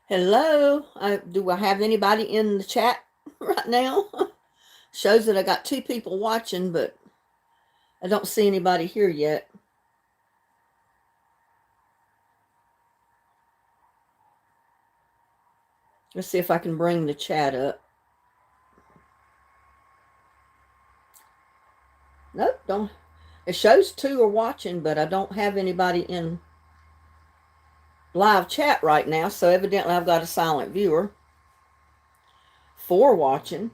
Hello. Do I have anybody in the chat right now? Shows that I got two people watching, but I don't see anybody here yet. Let's see if I can bring the chat up. Nope, don't. It shows two are watching, but I don't have anybody in live chat right now, so evidently I've got a silent viewer. Four watching.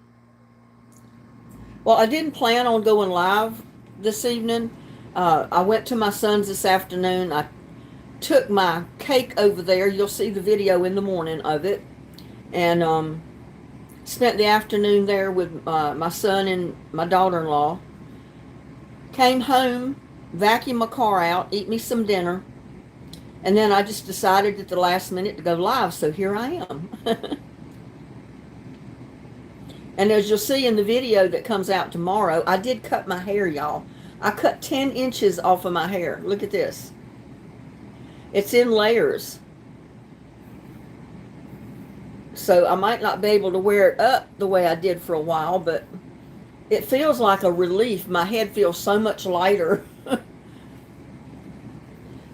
Well, I didn't plan on going live this evening. I went to my son's this afternoon. I took my cake over there. You'll see the video in the morning of it. And spent the afternoon there with my son and my daughter-in-law. Came home, vacuumed my car out, eat me some dinner, and then I just decided at the last minute to go live, so here I am. And as you'll see in the video that comes out tomorrow, I did cut my hair, y'all. I cut 10 inches off of my hair. Look at this. It's in layers. So I might not be able to wear it up the way I did for a while, but it feels like a relief. My head feels so much lighter.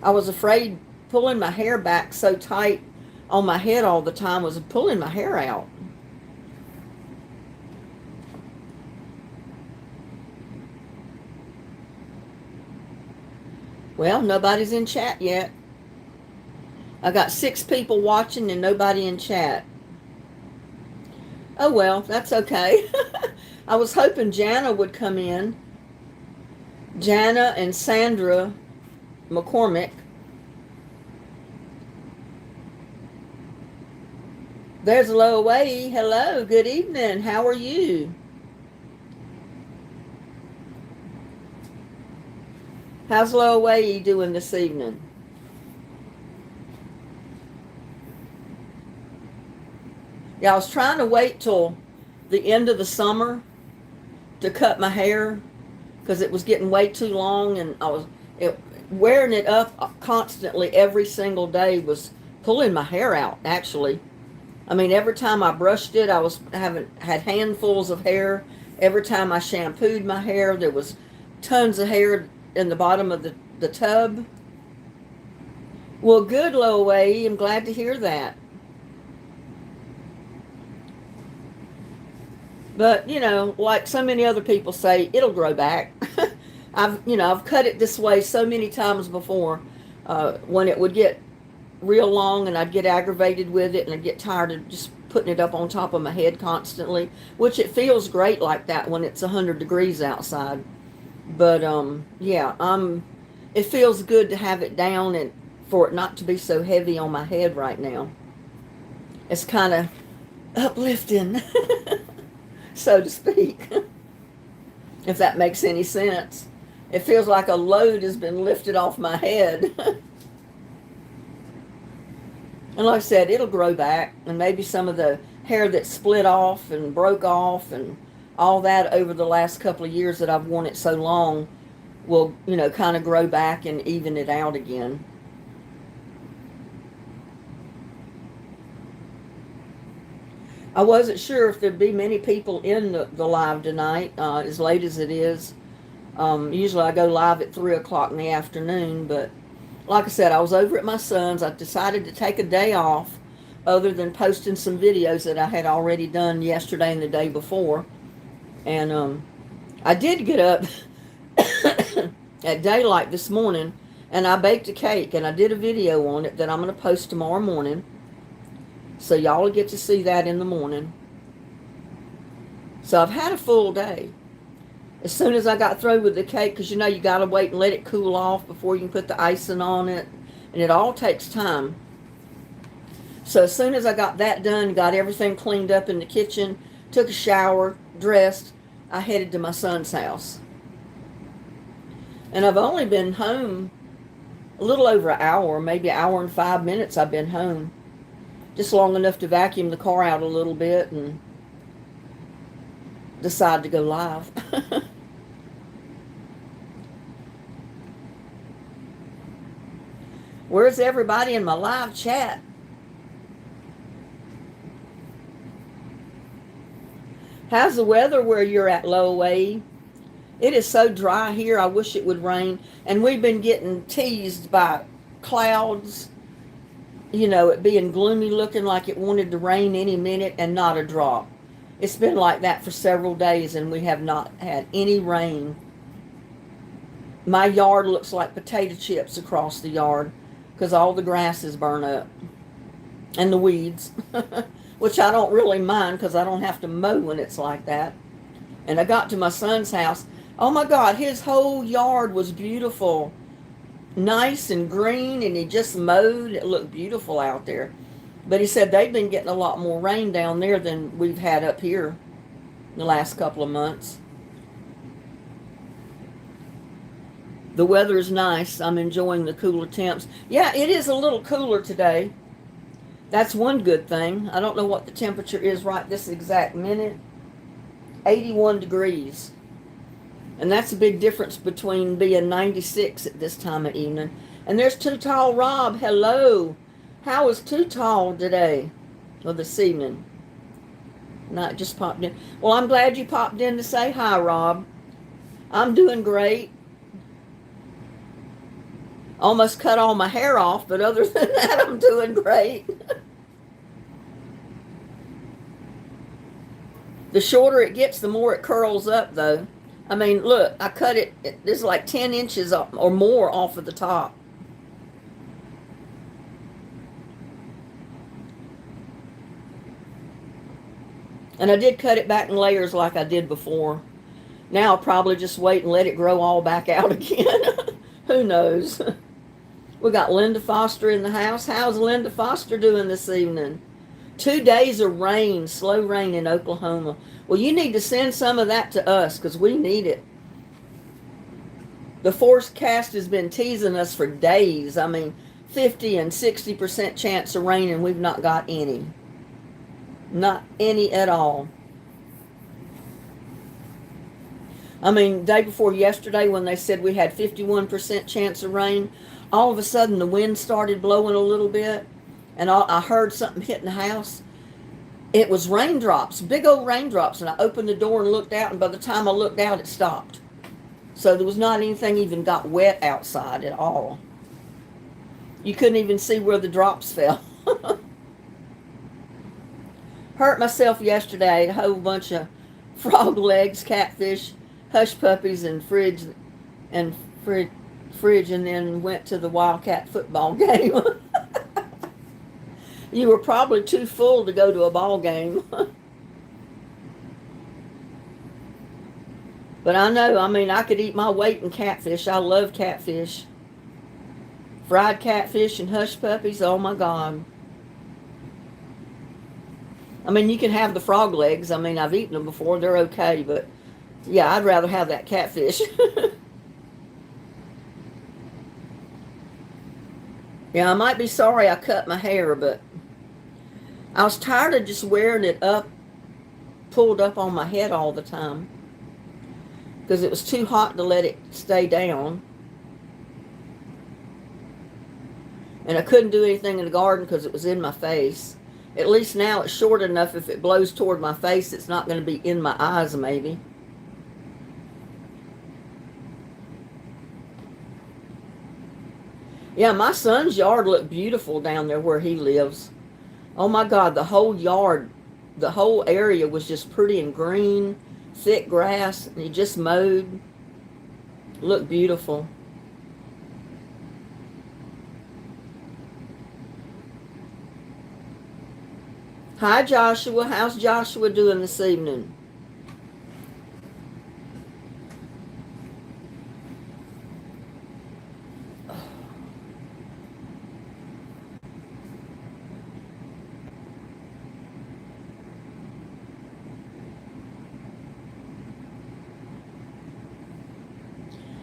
I was afraid pulling my hair back so tight on my head all the time was pulling my hair out. Well, nobody's in chat yet. I got 6 people watching and nobody in chat. Oh well, that's okay. I was hoping Jana would come in. Jana and Sandra McCormick. There's Loaway. Hello, good evening. How are you? How's Loaway doing this evening? Yeah, I was trying to wait till the end of the summer to cut my hair because it was getting way too long, and wearing it up constantly every single day was pulling my hair out, actually. I mean, every time I brushed it, I was had handfuls of hair. Every time I shampooed my hair, there was tons of hair in the bottom of the tub. Well, good, Loaway. I'm glad to hear that. But, like so many other people say, it'll grow back. I've cut it this way so many times before when it would get real long and I'd get aggravated with it and I'd get tired of just putting it up on top of my head constantly, which it feels great like that when it's 100 degrees outside. But, yeah, it feels good to have it down and for it not to be so heavy on my head right now. It's kind of uplifting. So to speak, if that makes any sense. It feels like a load has been lifted off my head. And like I said, it'll grow back, and maybe some of the hair that split off and broke off and all that over the last couple of years that I've worn it so long will, kind of grow back and even it out again. I wasn't sure if there'd be many people in the live tonight, as late as it is. Usually I go live at 3 o'clock in the afternoon, but like I said, I was over at my son's. I decided to take a day off other than posting some videos that I had already done yesterday and the day before. And I did get up at daylight this morning, and I baked a cake, and I did a video on it that I'm going to post tomorrow morning. So y'all will get to see that in the morning. So I've had a full day. As soon as I got through with the cake, because you got to wait and let it cool off before you can put the icing on it. And it all takes time. So as soon as I got that done, got everything cleaned up in the kitchen, took a shower, dressed, I headed to my son's house. And I've only been home a little over an hour, maybe an hour and 5 minutes I've been home. Just long enough to vacuum the car out a little bit and decide to go live. Where's everybody in my live chat? How's the weather where you're at, Low? It is so dry here. I wish it would rain. And we've been getting teased by clouds, it being gloomy looking like it wanted to rain any minute and not a drop. It's been like that for several days and we have not had any rain. My yard looks like potato chips across the yard because all the grass is burnt up and the weeds, which I don't really mind because I don't have to mow when it's like that. And I got to my son's house. Oh my God, his whole yard was beautiful, nice and green, and he just mowed. It looked beautiful out there. But he said they've been getting a lot more rain down there than we've had up here in the last couple of months. The weather's nice. I'm enjoying the cooler temps. Yeah, it is a little cooler today. That's one good thing. I don't know what the temperature is right this exact minute. 81 degrees. And that's a big difference between being 96 at this time of evening. And there's Too Tall Rob. Hello. How is Too Tall today? Or this evening? Not just popped in. Well, I'm glad you popped in to say hi, Rob. I'm doing great. Almost cut all my hair off, but other than that, I'm doing great. The shorter it gets, the more it curls up, though. I mean, look, I cut it, there's like 10 inches or more off of the top. And I did cut it back in layers like I did before. Now I'll probably just wait and let it grow all back out again. Who knows? We got Linda Foster in the house. How's Linda Foster doing this evening? 2 days of rain, slow rain in Oklahoma. Well, you need to send some of that to us because we need it. The forecast has been teasing us for days. I mean, 50 and 60% chance of rain, and we've not got any. Not any at all. I mean, day before yesterday when they said we had 51% chance of rain, all of a sudden the wind started blowing a little bit, and I heard something hitting the house. It was raindrops, big old raindrops, and I opened the door and looked out, and by the time I looked out, it stopped. So there was not anything even got wet outside at all. You couldn't even see where the drops fell. Hurt myself yesterday. I ate a whole bunch of frog legs, catfish, hush puppies, and fridge, and then went to the Wildcat football game. You were probably too full to go to a ball game. But I know, I mean, I could eat my weight in catfish. I love catfish. Fried catfish and hush puppies, oh my God. I mean, you can have the frog legs. I mean, I've eaten them before. They're okay, but yeah, I'd rather have that catfish. Yeah, I might be sorry I cut my hair, but I was tired of just wearing it pulled up on my head all the time because it was too hot to let it stay down. And I couldn't do anything in the garden because it was in my face. At least now it's short enough if it blows toward my face, it's not going to be in my eyes maybe. Yeah, my son's yard looked beautiful down there where he lives. Oh my God, the whole yard, the whole area was just pretty and green, thick grass, and he just mowed. Looked beautiful. Hi, Joshua. How's Joshua doing this evening?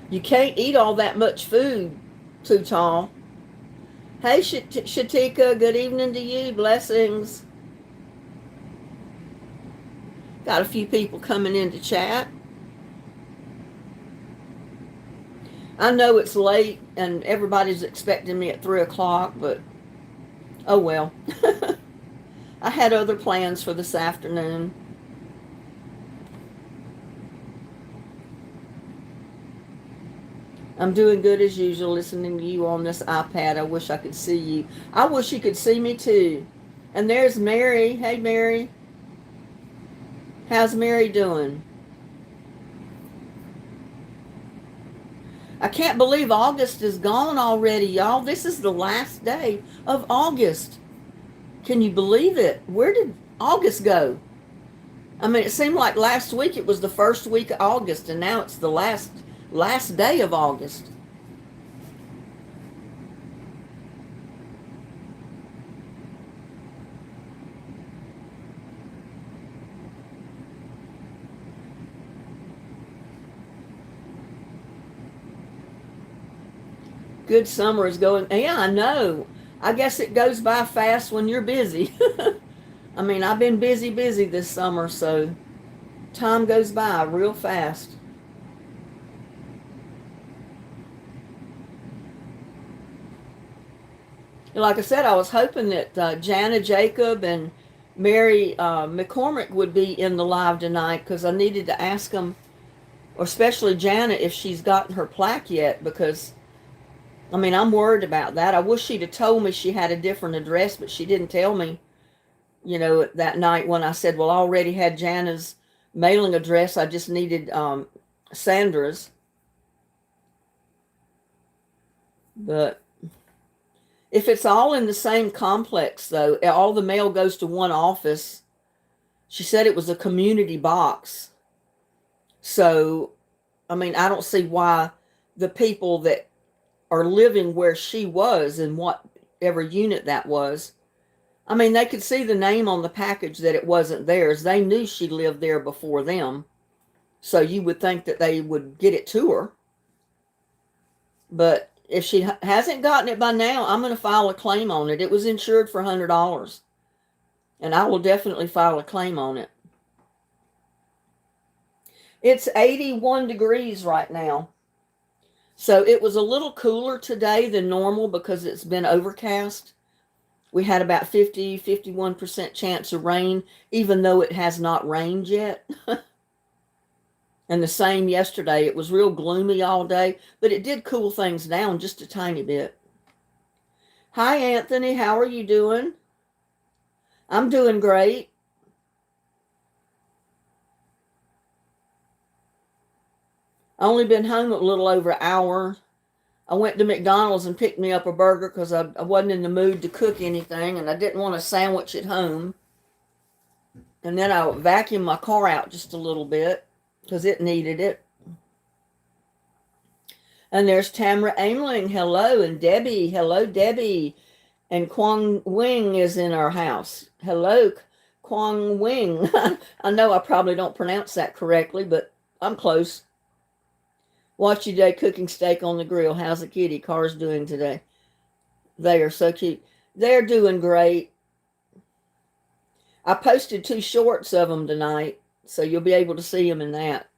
You can't eat all that much food, Too Tall. Hey, Shatika, good evening to you. Blessings. Got a few people coming in to chat. I know it's late and everybody's expecting me at 3 o'clock, but oh well. I had other plans for this afternoon. I'm doing good as usual, listening to you on this iPad. I wish I could see you. I wish you could see me too. And there's Mary. Hey, Mary. How's Mary doing? I can't believe August is gone already, y'all. This is the last day of August. Can you believe it? Where did August go? I mean, it seemed like last week it was the first week of August, and now it's the last day of August. Good summer is going. Yeah, I know. I guess it goes by fast when you're busy. I mean, I've been busy this summer, so time goes by real fast. Like I said, I was hoping that Jana Jacob and Mary McCormick would be in the live tonight because I needed to ask them, or especially Jana, if she's gotten her plaque yet. Because I mean, I'm worried about that. I wish she'd have told me she had a different address, but she didn't tell me. That night when I said, well, I already had Jana's mailing address. I just needed Sandra's. But if it's all in the same complex, though, all the mail goes to one office. She said it was a community box. So, I mean, I don't see why the people that are living where she was in whatever unit that was, I mean, they could see the name on the package that it wasn't theirs. They knew she lived there before them. So you would think that they would get it to her. But if she hasn't gotten it by now, I'm going to file a claim on it. It was insured for $100. And I will definitely file a claim on it. It's 81 degrees right now. So it was a little cooler today than normal because it's been overcast. We had about 51% chance of rain, even though it has not rained yet. And the same yesterday. It was real gloomy all day, but it did cool things down just a tiny bit. Hi, Anthony. How are you doing? I'm doing great. I only been home a little over an hour. I went to McDonald's and picked me up a burger because I wasn't in the mood to cook anything, and I didn't want a sandwich at home. And then I vacuumed my car out just a little bit because it needed it. And there's Tamara Aimling. Hello. And Debbie. Hello, Debbie. And Kwang Wing is in our house. Hello, Kwang Wing. I know I probably don't pronounce that correctly, but I'm close. Watch you day cooking steak on the grill. How's the kitty cars doing today? They are so cute. They're doing great. I posted 2 shorts of them tonight, so you'll be able to see them in that.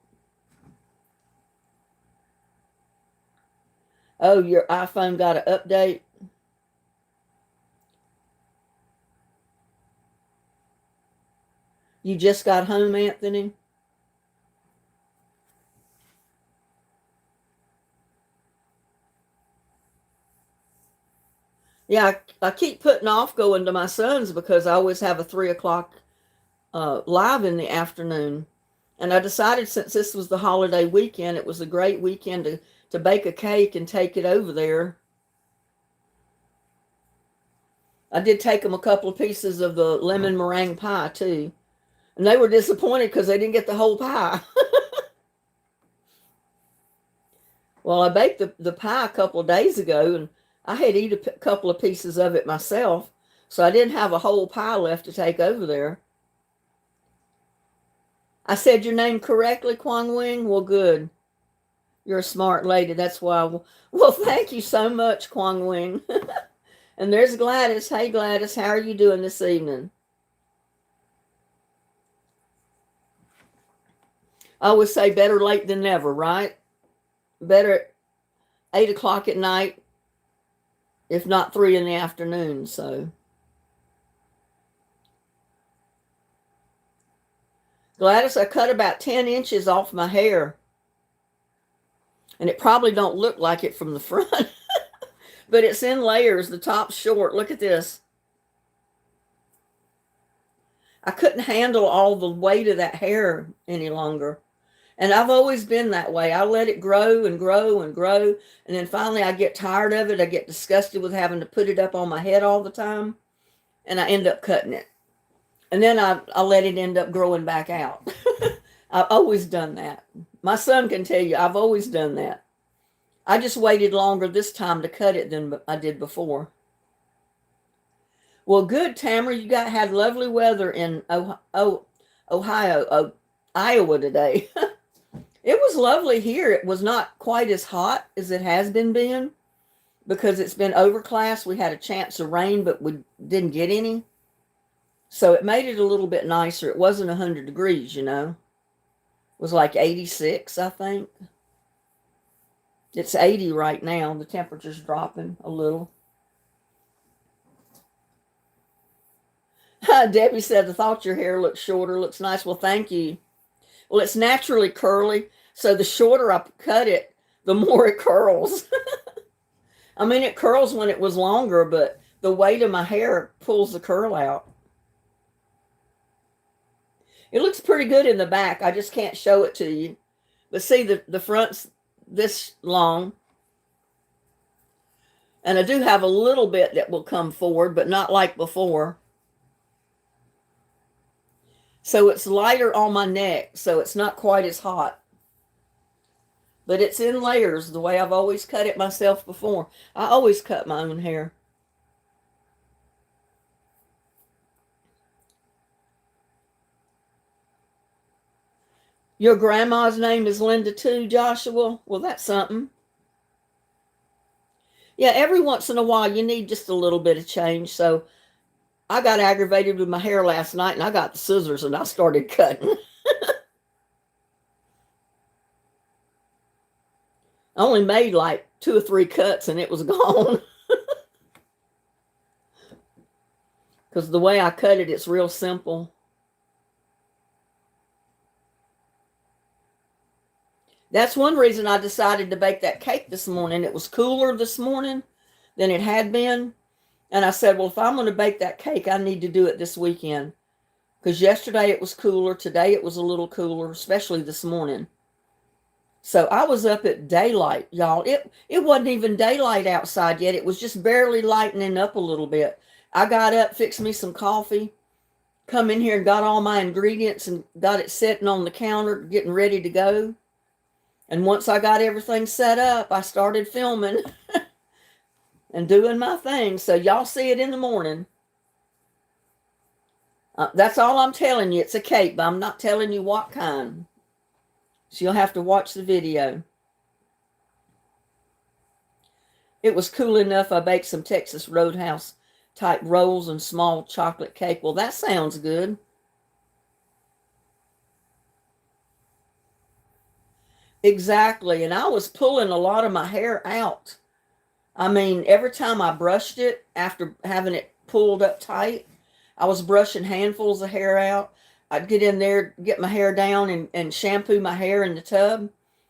Oh, your iPhone got an update? You just got home, Anthony? Yeah, I keep putting off going to my son's because I always have a 3 o'clock live in the afternoon. And I decided since this was the holiday weekend, it was a great weekend to bake a cake and take it over there. I did take them a couple of pieces of the lemon meringue pie too. And they were disappointed because they didn't get the whole pie. Well, I baked the pie a couple of days ago, and I had to eat a couple of pieces of it myself. So I didn't have a whole pie left to take over there. I said your name correctly, Kwang Wing? Well, good. You're a smart lady. That's why. Well, thank you so much, Kwang Wing. And there's Gladys. Hey, Gladys, how are you doing this evening? I always say better late than never, right? Better at 8 o'clock at night, if not 3 in the afternoon. So, Gladys, I cut about 10 inches off my hair. And it probably don't look like it from the front, but it's in layers. The top's short. Look at this. I couldn't handle all the weight of that hair any longer. And I've always been that way. I let it grow and grow and grow. And then finally I get tired of it. I get disgusted with having to put it up on my head all the time. And I end up cutting it. And then I let it end up growing back out. I've always done that. My son can tell you, I've always done that. I just waited longer this time to cut it than I did before. Well, good, Tamara. You had lovely weather in Iowa today. It was lovely here. It was not quite as hot as it has been being because it's been overcast. We had a chance of rain, but we didn't get any. So it made it a little bit nicer. It wasn't 100 degrees, you know. It was like 86, I think. It's 80 right now. The temperature's dropping a little. Debbie said, I thought your hair looked shorter. Looks nice. Well, thank you. Well, it's naturally curly. So the shorter I cut it, the more it curls. I mean, it curls when it was longer, but the weight of my hair pulls the curl out. It looks pretty good in the back. I just can't show it to you. But see, the front's this long. And I do have a little bit that will come forward, but not like before. So it's lighter on my neck, so it's not quite as hot. But it's in layers, the way I've always cut it myself before. I always cut my own hair. Your grandma's name is Linda too, Joshua? Well, that's something. Yeah, every once in a while you need just a little bit of change. So I got aggravated with my hair last night and I got the scissors and I started cutting. I only made like 2 or 3 cuts and it was gone. Because the way I cut it, it's real simple. That's one reason I decided to bake that cake this morning. It was cooler this morning than it had been. And I said, well, if I'm going to bake that cake, I need to do it this weekend. Because yesterday it was cooler. Today it was a little cooler, especially this morning. So I was up at daylight, y'all. It wasn't even daylight outside yet. It was just barely lightening up a little bit. I got up, fixed me some coffee, come in here and got all my ingredients and got it sitting on the counter, getting ready to go. And once I got everything set up, I started filming and doing my thing. So y'all see it in the morning. That's all I'm telling you. It's a cake, but I'm not telling you what kind. So you'll have to watch the video. It was cool enough. I baked some Texas Roadhouse type rolls and small chocolate cake. Well, that sounds good. Exactly. And I was pulling a lot of my hair out. I mean, every time I brushed it after having it pulled up tight, I was brushing handfuls of hair out. I'd get in there, get my hair down and shampoo my hair in the tub,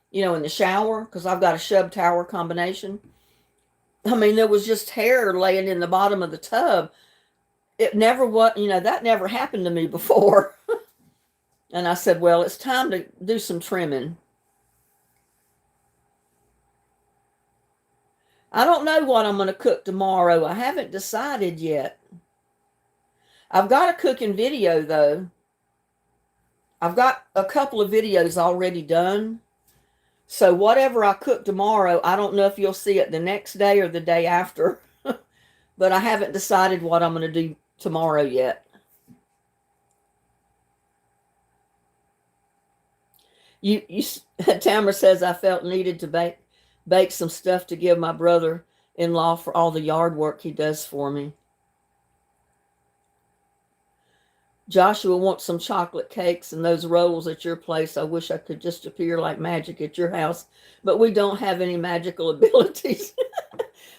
you know, in the shower, because I've got a shub tower combination. I mean, there was just hair laying in the bottom of the tub. It never was, you know, that never happened to me before. And I said, well, it's time to do some trimming. I don't know what I'm going to cook tomorrow. I haven't decided yet. I've got a cooking video, though. I've got a couple of videos already done. So whatever I cook tomorrow, I don't know if you'll see it the next day or the day after. But I haven't decided what I'm going to do tomorrow yet. Tamara says I felt needed to bake some stuff to give my brother-in-law for all the yard work he does for me. Joshua wants some chocolate cakes and those rolls at your place. I wish I could just appear like magic at your house, but we don't have any magical abilities.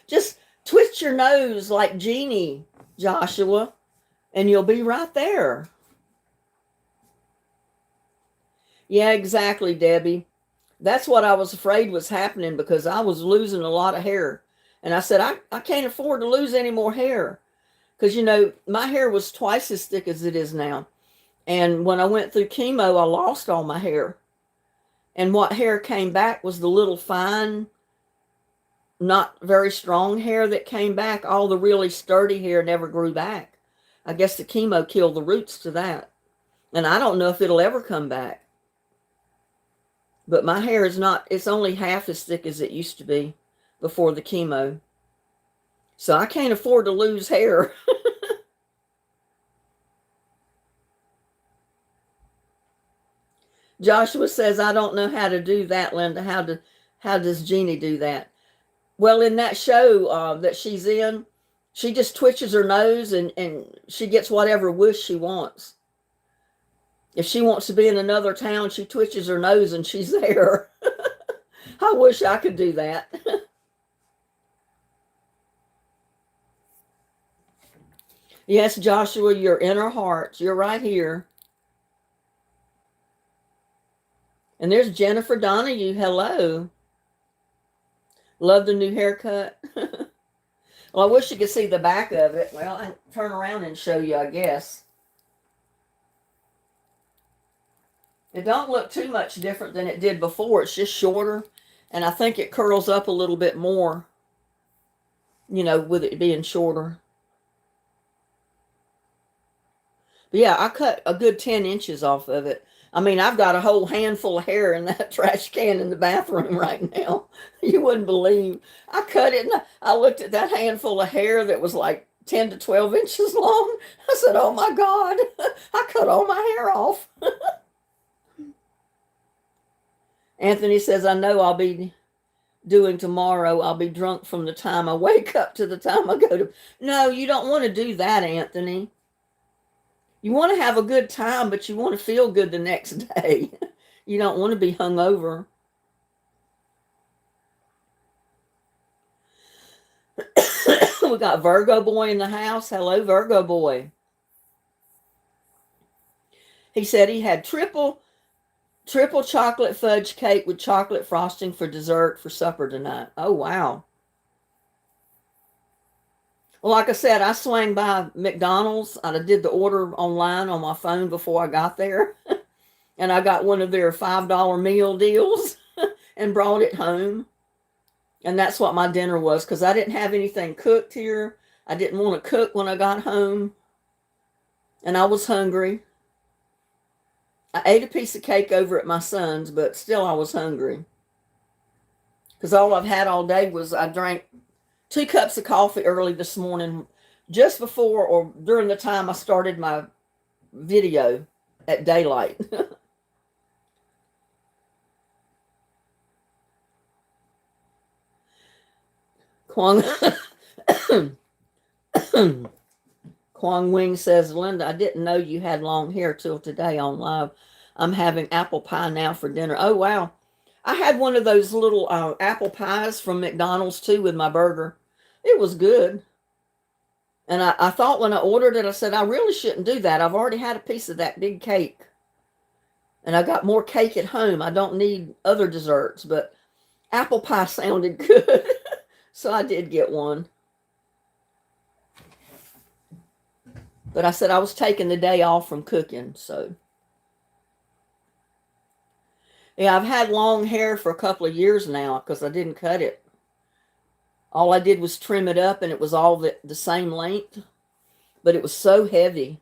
Just twist your nose like Jeannie, Joshua, and you'll be right there. Yeah, exactly, Debbie. That's what I was afraid was happening because I was losing a lot of hair. And I said, I can't afford to lose any more hair. Because, my hair was twice as thick as it is now. And when I went through chemo, I lost all my hair. And what hair came back was the little fine, not very strong hair that came back. All the really sturdy hair never grew back. I guess the chemo killed the roots to that. And I don't know if it'll ever come back. But my hair it's only half as thick as it used to be before the chemo. So I can't afford to lose hair. Joshua says, I don't know how to do that, Linda. How does Jeannie do that? Well, in that show that she's in, she just twitches her nose and she gets whatever wish she wants. If she wants to be in another town, she twitches her nose and she's there. I wish I could do that. Yes, Joshua, you're in our hearts. You're right here. And there's Jennifer Donahue. Hello. Love the new haircut. Well, I wish you could see the back of it. Well, I turn around and show you, I guess. It don't look too much different than it did before. It's just shorter. And I think it curls up a little bit more, with it being shorter. But yeah, I cut a good 10 inches off of it. I mean, I've got a whole handful of hair in that trash can in the bathroom right now. You wouldn't believe. I cut it and I looked at that handful of hair that was like 10 to 12 inches long. I said, oh my God, I cut all my hair off. Anthony says, I know I'll be doing tomorrow. I'll be drunk from the time I wake up to the time I go to. No, you don't want to do that, Anthony. You want to have a good time, but you want to feel good the next day. You don't want to be hungover. We got Virgo Boy in the house. Hello, Virgo Boy. He said he had triple chocolate fudge cake with chocolate frosting for dessert for supper tonight. Oh, wow. Well, like I said, I swang by McDonald's. I did the order online on my phone before I got there. And I got one of their $5 meal deals and brought it home. And that's what my dinner was, because I didn't have anything cooked here. I didn't want to cook when I got home. And I was hungry. I ate a piece of cake over at my son's, but still I was hungry. Because all I've had all day was I drank 2 cups of coffee early this morning, just before or during the time I started my video at daylight. Kwang Kwang Wing says, Linda, I didn't know you had long hair till today on live. I'm having apple pie now for dinner. Oh, wow. I had one of those little apple pies from McDonald's too with my burger. It was good. And I thought when I ordered it, I said, I really shouldn't do that. I've already had a piece of that big cake. And I got more cake at home. I don't need other desserts, but apple pie sounded good. So I did get one. But I said I was taking the day off from cooking, so. Yeah, I've had long hair for a couple of years now because I didn't cut it. All I did was trim it up and it was all the same length. But it was so heavy.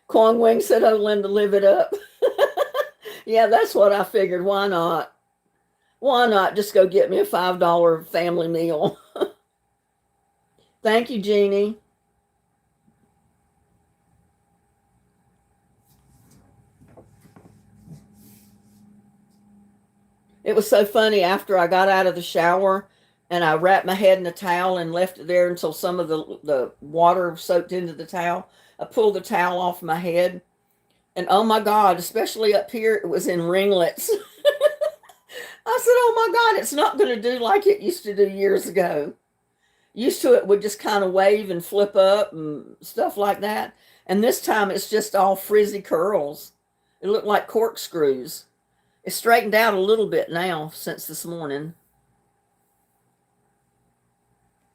Kwang Wing said, oh, Linda, live it up. Yeah, that's what I figured. Why not? Why not just go get me a $5 family meal? Thank you, Jeannie. It was so funny after I got out of the shower and I wrapped my head in a towel and left it there until some of the water soaked into the towel. I pulled the towel off my head and oh my God, especially up here, it was in ringlets. I said, oh my God, it's not going to do like it used to do years ago. Used to it would just kind of wave and flip up and stuff like that. And this time it's just all frizzy curls. It looked like corkscrews. It's straightened out a little bit now since this morning.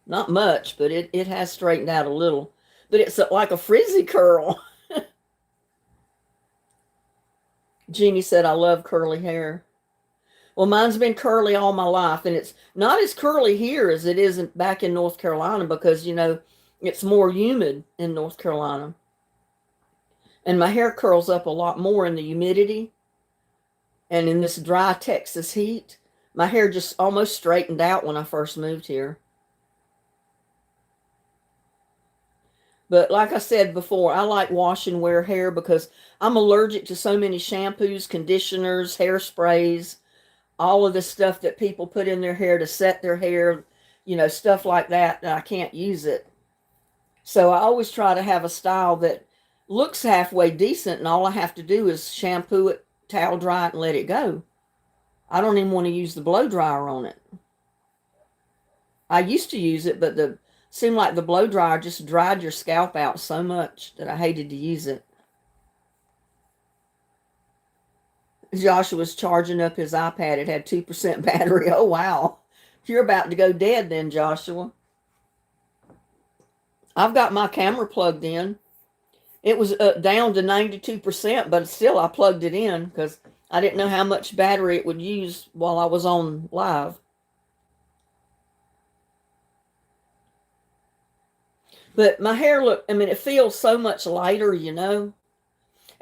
Not much, but it has straightened out a little. But it's like a frizzy curl. Jeannie said, I love curly hair. Well, mine's been curly all my life, and it's not as curly here as it is back in North Carolina because, it's more humid in North Carolina. And my hair curls up a lot more in the humidity. And in this dry Texas heat, my hair just almost straightened out when I first moved here. But like I said before, I like wash and wear hair because I'm allergic to so many shampoos, conditioners, hairsprays, all of the stuff that people put in their hair to set their hair, stuff like that, and I can't use it. So I always try to have a style that looks halfway decent, and all I have to do is shampoo it, towel dry it, and let it go. I don't even want to use the blow dryer on it. I used to use it, but seemed like the blow dryer just dried your scalp out so much that I hated to use it. Joshua's charging up his iPad. It had 2% battery. Oh, wow. You're about to go dead then, Joshua. I've got my camera plugged in. It was down to 92%, but still I plugged it in because I didn't know how much battery it would use while I was on live. But my hair it feels so much lighter, And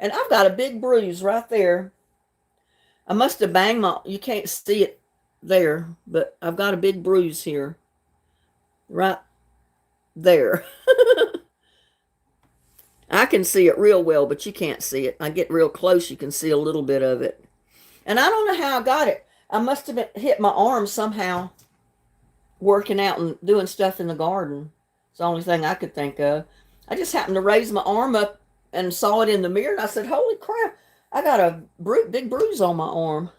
I've got a big bruise right there. I must have banged you can't see it there, but I've got a big bruise here. Right there. I can see it real well, but you can't see it. I get real close, you can see a little bit of it. And I don't know how I got it. I must have hit my arm somehow working out and doing stuff in the garden. It's the only thing I could think of. I just happened to raise my arm up and saw it in the mirror, and I said, holy crap, I got a big bruise on my arm.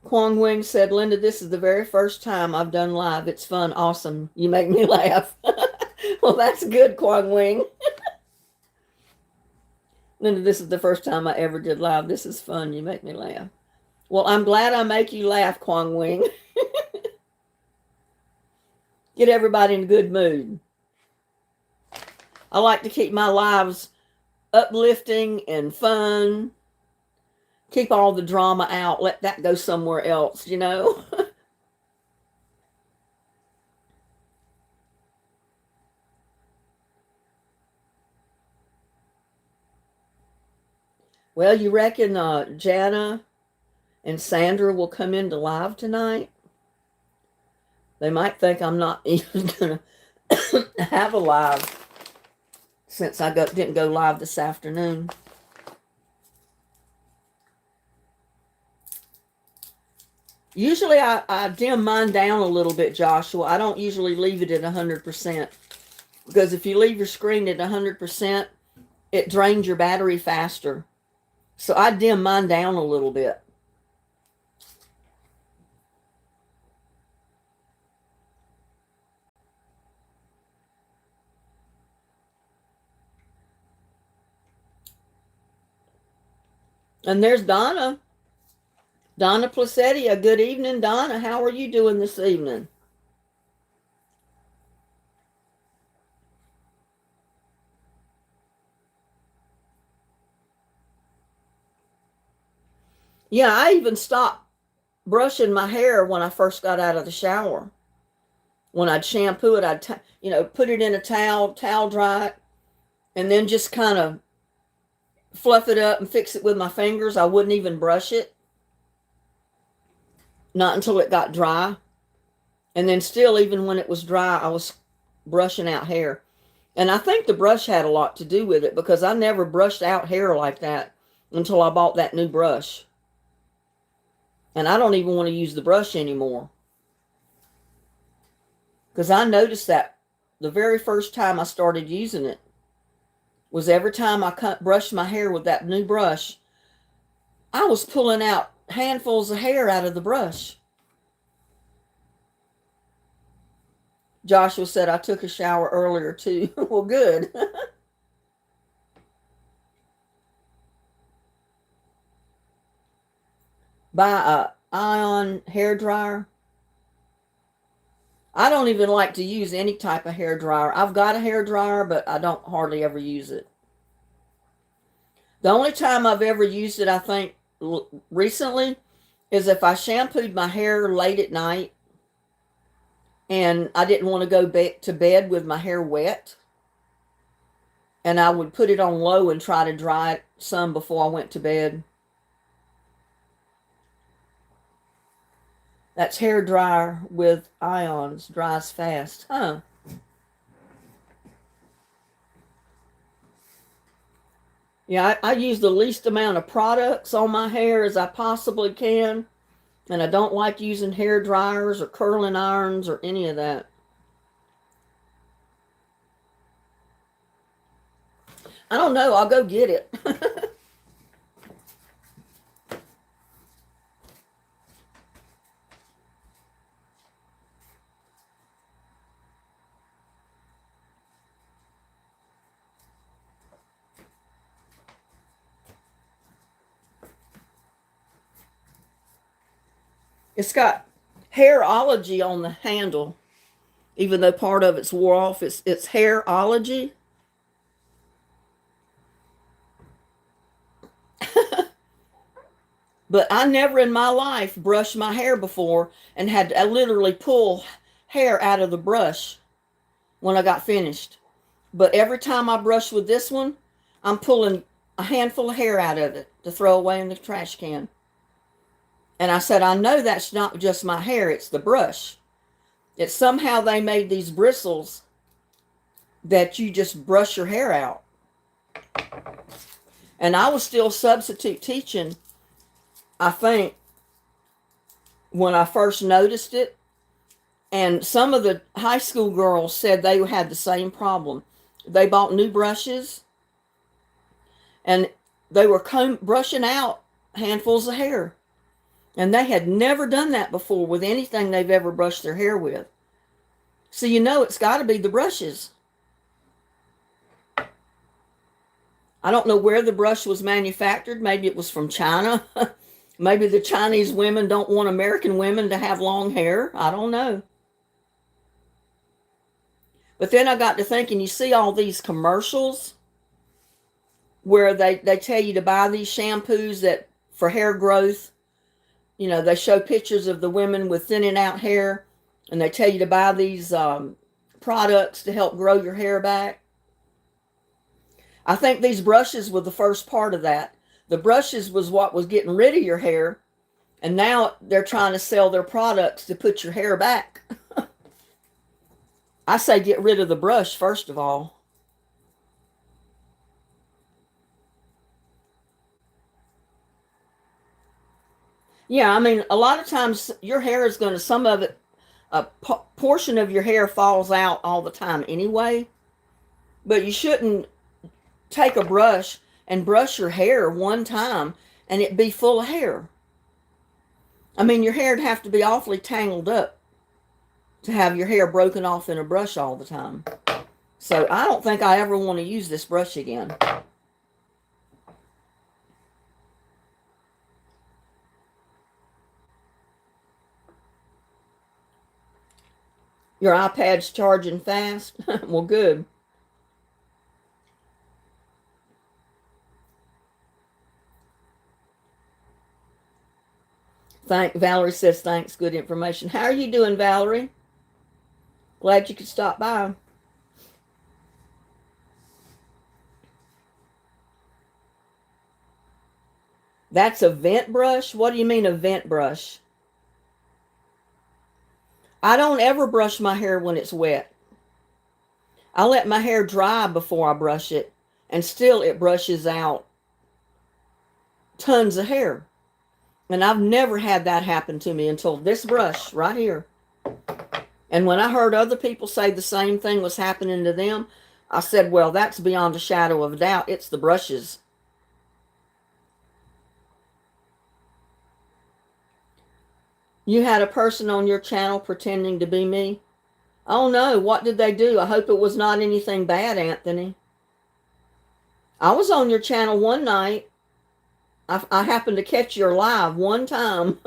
Kwong Wing said, Linda, this is the very first time I've done live. It's fun. Awesome. You make me laugh. Well, that's good, Kwong Wing. Linda, this is the first time I ever did live. This is fun. You make me laugh. Well, I'm glad I make you laugh, Kwong Wing. Get everybody in a good mood. I like to keep my lives uplifting and fun. Keep all the drama out. Let that go somewhere else, Well, you reckon Jana and Sandra will come into live tonight? They might think I'm not even going to have a live since I didn't go live this afternoon. Usually I dim mine down a little bit, Joshua. I don't usually leave it at 100% because if you leave your screen at 100%, it drains your battery faster. So I dim mine down a little bit. And there's Donna. Donna Placetia. Good evening, Donna. How are you doing this evening? Yeah, I even stopped brushing my hair when I first got out of the shower. When I'd shampoo it, I'd put it in a towel dry it, and then just kind of fluff it up and fix it with my fingers. I wouldn't even brush it. Not until it got dry. And then still, even when it was dry, I was brushing out hair. And I think the brush had a lot to do with it because I never brushed out hair like that until I bought that new brush. And I don't even want to use the brush anymore. Because I noticed that the very first time I started using it was every time I brushed my hair with that new brush, I was pulling out handfuls of hair out of the brush. Joshua said I took a shower earlier too. Well, good. buy a ion hair dryer. I don't even like to use any type of hair dryer. I've got a hair dryer, but I don't hardly ever use it. The only time I've ever used it, I think, recently, is if I shampooed my hair late at night and I didn't want to go to bed with my hair wet. And I would put it on low and try to dry it some before I went to bed. That's hair dryer with ions, dries fast. Huh. Yeah, I use the least amount of products on my hair as I possibly can. And I don't like using hair dryers or curling irons or any of that. I don't know. I'll go get it. It's got hairology on the handle, even though part of it's wore off. It's hairology. But I never in my life brushed my hair before and had to literally pull hair out of the brush when I got finished. But every time I brush with this one, I'm pulling a handful of hair out of it to throw away in the trash can. And I said, I know that's not just my hair, it's the brush. It's somehow they made these bristles that you just brush your hair out. And I was still substitute teaching, I think, when I first noticed it. And some of the high school girls said they had the same problem. They bought new brushes and they were brushing out handfuls of hair. And they had never done that before with anything they've ever brushed their hair with. So you know it's got to be the brushes. I don't know where the brush was manufactured. Maybe it was from China. Maybe the Chinese women don't want American women to have long hair. I don't know. But then I got to thinking, you see all these commercials where they tell you to buy these shampoos that for hair growth. You know, they show pictures of the women with thinning out hair, and they tell you to buy these products to help grow your hair back. I think these brushes were the first part of that. The brushes was what was getting rid of your hair, and now they're trying to sell their products to put your hair back. I say get rid of the brush first of all. Yeah, I mean, a lot of times your hair is going to, some of it, a portion of your hair falls out all the time anyway. But you shouldn't take a brush and brush your hair one time and it be full of hair. I mean, your hair would have to be awfully tangled up to have your hair broken off in a brush all the time. So I don't think I ever want to use this brush again. Your iPad's charging fast? Well, good. Valerie says, thanks, good information. How are you doing, Valerie? Glad you could stop by. That's a vent brush? What do you mean a vent brush? I don't ever brush my hair when it's wet. I let my hair dry before I brush it, and still it brushes out tons of hair. And I've never had that happen to me until this brush right here. And when I heard other people say the same thing was happening to them, I said, well, that's beyond a shadow of a doubt. It's the brushes. You had a person on your channel pretending to be me? Oh no, what did they do? I hope it was not anything bad, Anthony. I was on your channel one night I happened to catch your live one time.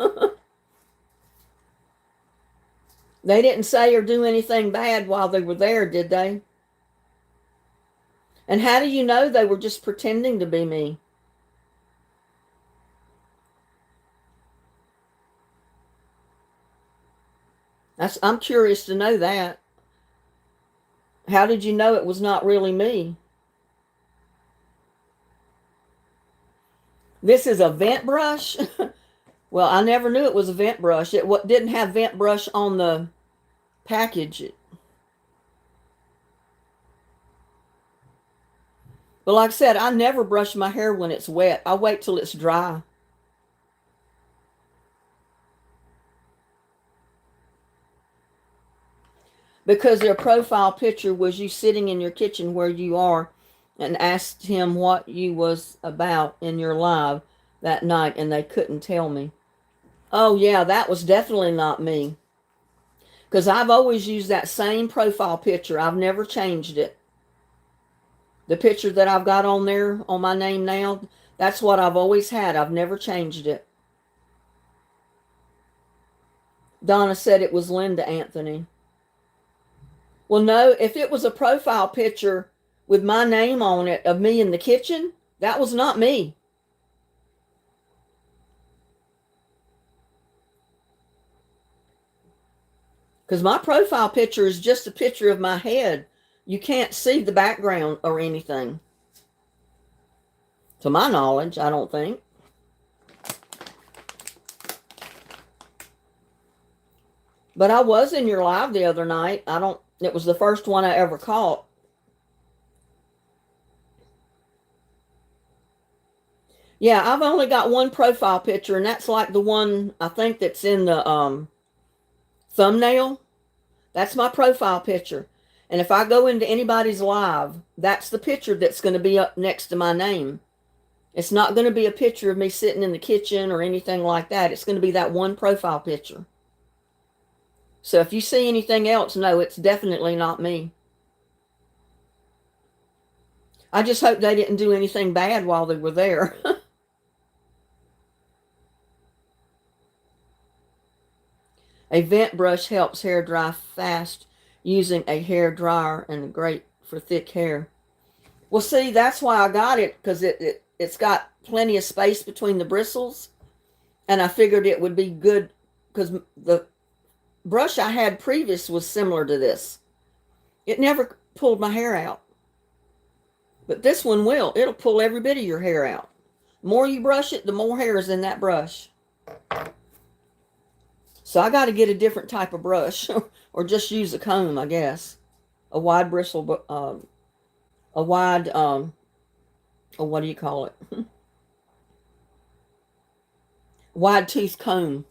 They didn't say or do anything bad while they were there, did they? And how do you know they were just pretending to be me? I'm curious to know that. How did you know it was not really me? This is a vent brush? Well, I never knew it was a vent brush. It didn't have vent brush on the package. But like I said, I never brush my hair when it's wet. I wait till it's dry. Because their profile picture was you sitting in your kitchen where you are, and asked him what you was about in your live that night, and they couldn't tell me. Oh yeah, that was definitely not me. Because I've always used that same profile picture. I've never changed it. The picture that I've got on there on my name now, that's what I've always had. I've never changed it. Donna said it was Linda Anthony. Well, no, if it was a profile picture with my name on it of me in the kitchen, that was not me. Because my profile picture is just a picture of my head. You can't see the background or anything. To my knowledge, I don't think. But I was in your live the other night. It was the first one I ever caught. Yeah, I've only got one profile picture, and that's like the one I think that's in the thumbnail. That's my profile picture. And if I go into anybody's live, that's the picture that's going to be up next to my name. It's not going to be a picture of me sitting in the kitchen or anything like that. It's going to be that one profile picture. So if you see anything else, no, it's definitely not me. I just hope they didn't do anything bad while they were there. A vent brush helps hair dry fast using a hair dryer and great for thick hair. Well, see, that's why I got it, because it's got plenty of space between the bristles. And I figured it would be good because the brush I had previous was similar to this. It never pulled my hair out. But this one will. It'll pull every bit of your hair out. The more you brush it, the more hair is in that brush. So I got to get a different type of brush or just use a comb, I guess. A wide bristle, a wide, what do you call it? Wide tooth comb.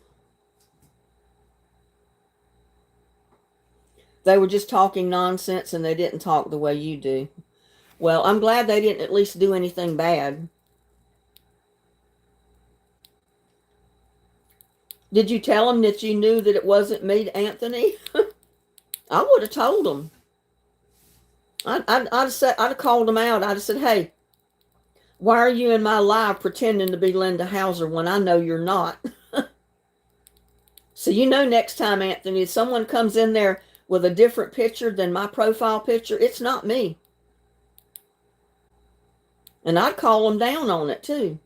They were just talking nonsense and they didn't talk the way you do. Well, I'm glad they didn't at least do anything bad. Did you tell them that you knew that it wasn't me, Anthony? I would have told them. I'd have called them out. I'd have said, hey, why are you in my live pretending to be Linda Hauser when I know you're not? So you know next time, Anthony, if someone comes in there with a different picture than my profile picture, it's not me. And I'd call them down on it too.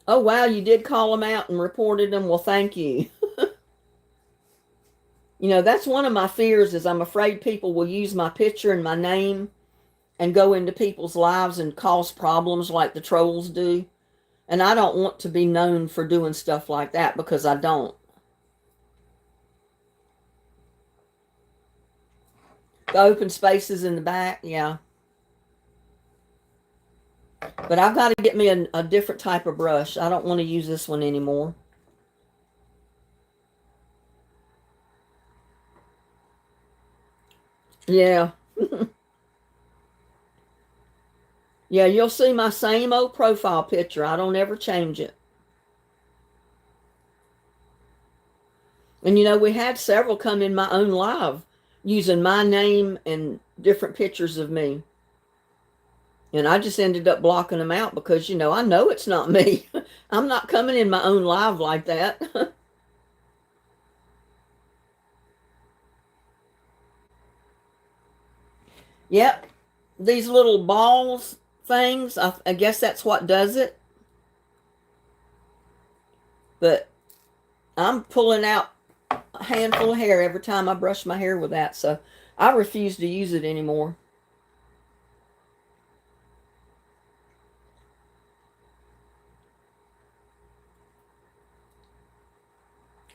Oh, wow, you did call them out and reported them. Well, thank you. You know, that's one of my fears is I'm afraid people will use my picture and my name and go into people's lives and cause problems like the trolls do. And I don't want to be known for doing stuff like that because I don't. The open spaces in the back, yeah. But I've got to get me a different type of brush. I don't want to use this one anymore. Yeah. Yeah, you'll see my same old profile picture. I don't ever change it. And we had several come in my own live using my name and different pictures of me. And I just ended up blocking them out because, I know it's not me. I'm not coming in my own live like that. Yep. These little balls things, I guess that's what does it. But I'm pulling out a handful of hair every time I brush my hair with that. So I refuse to use it anymore.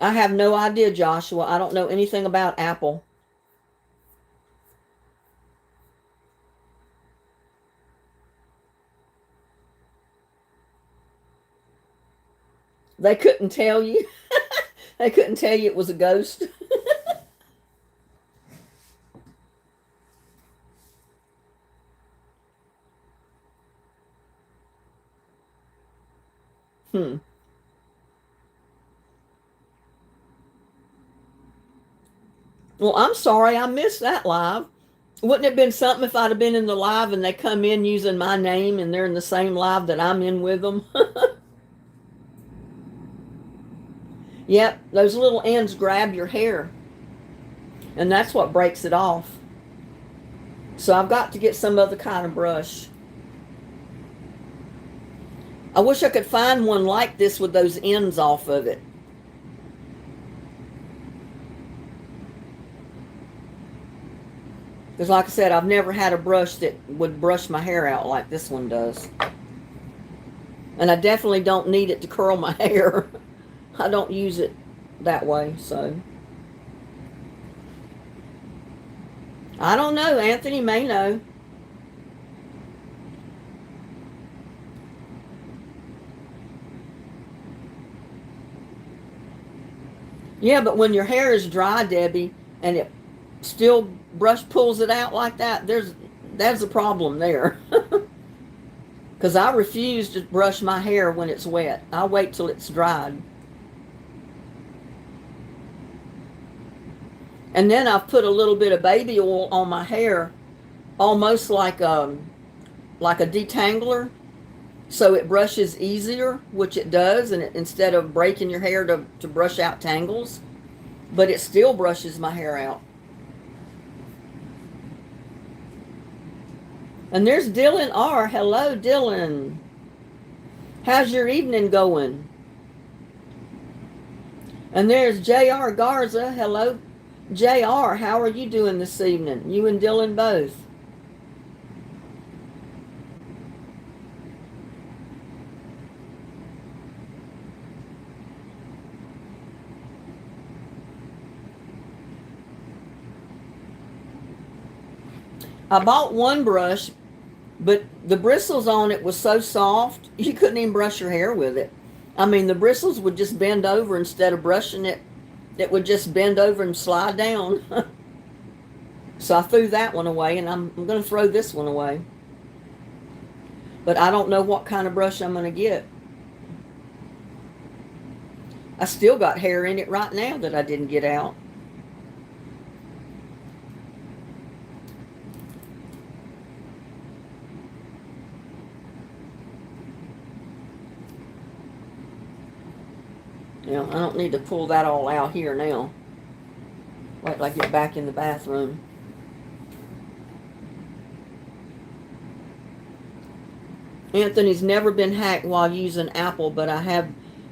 I have no idea, Joshua. I don't know anything about Apple. They couldn't tell you. They couldn't tell you it was a ghost. Hmm. Well, I'm sorry I missed that live. Wouldn't it have been something if I'd have been in the live and they come in using my name and they're in the same live that I'm in with them? Yep, those little ends grab your hair, and that's what breaks it off. So I've got to get some other kind of brush. I wish I could find one like this with those ends off of it. Because like I said, I've never had a brush that would brush my hair out like this one does. And I definitely don't need it to curl my hair. I don't use it that way, so. I don't know. Anthony may know. Yeah, but when your hair is dry, Debbie, and it still pulls it out like that, that's a problem there. Because I refuse to brush my hair when it's wet. I wait till it's dried. And then I've put a little bit of baby oil on my hair, almost like a detangler, so it brushes easier, which it does, and instead of breaking your hair to brush out tangles, but it still brushes my hair out. And there's Dylan R. Hello, Dylan. How's your evening going? And there's J.R. Garza. Hello, J.R. How are you doing this evening? You and Dylan both. I bought one brush, but the bristles on it was so soft, you couldn't even brush your hair with it. I mean, the bristles would just bend over instead of brushing it. It would just bend over and slide down. So I threw that one away, and I'm going to throw this one away. But I don't know what kind of brush I'm going to get. I still got hair in it right now that I didn't get out. I don't need to pull that all out here now. Wait till I get back in the bathroom. Anthony's never been hacked while using Apple, but I have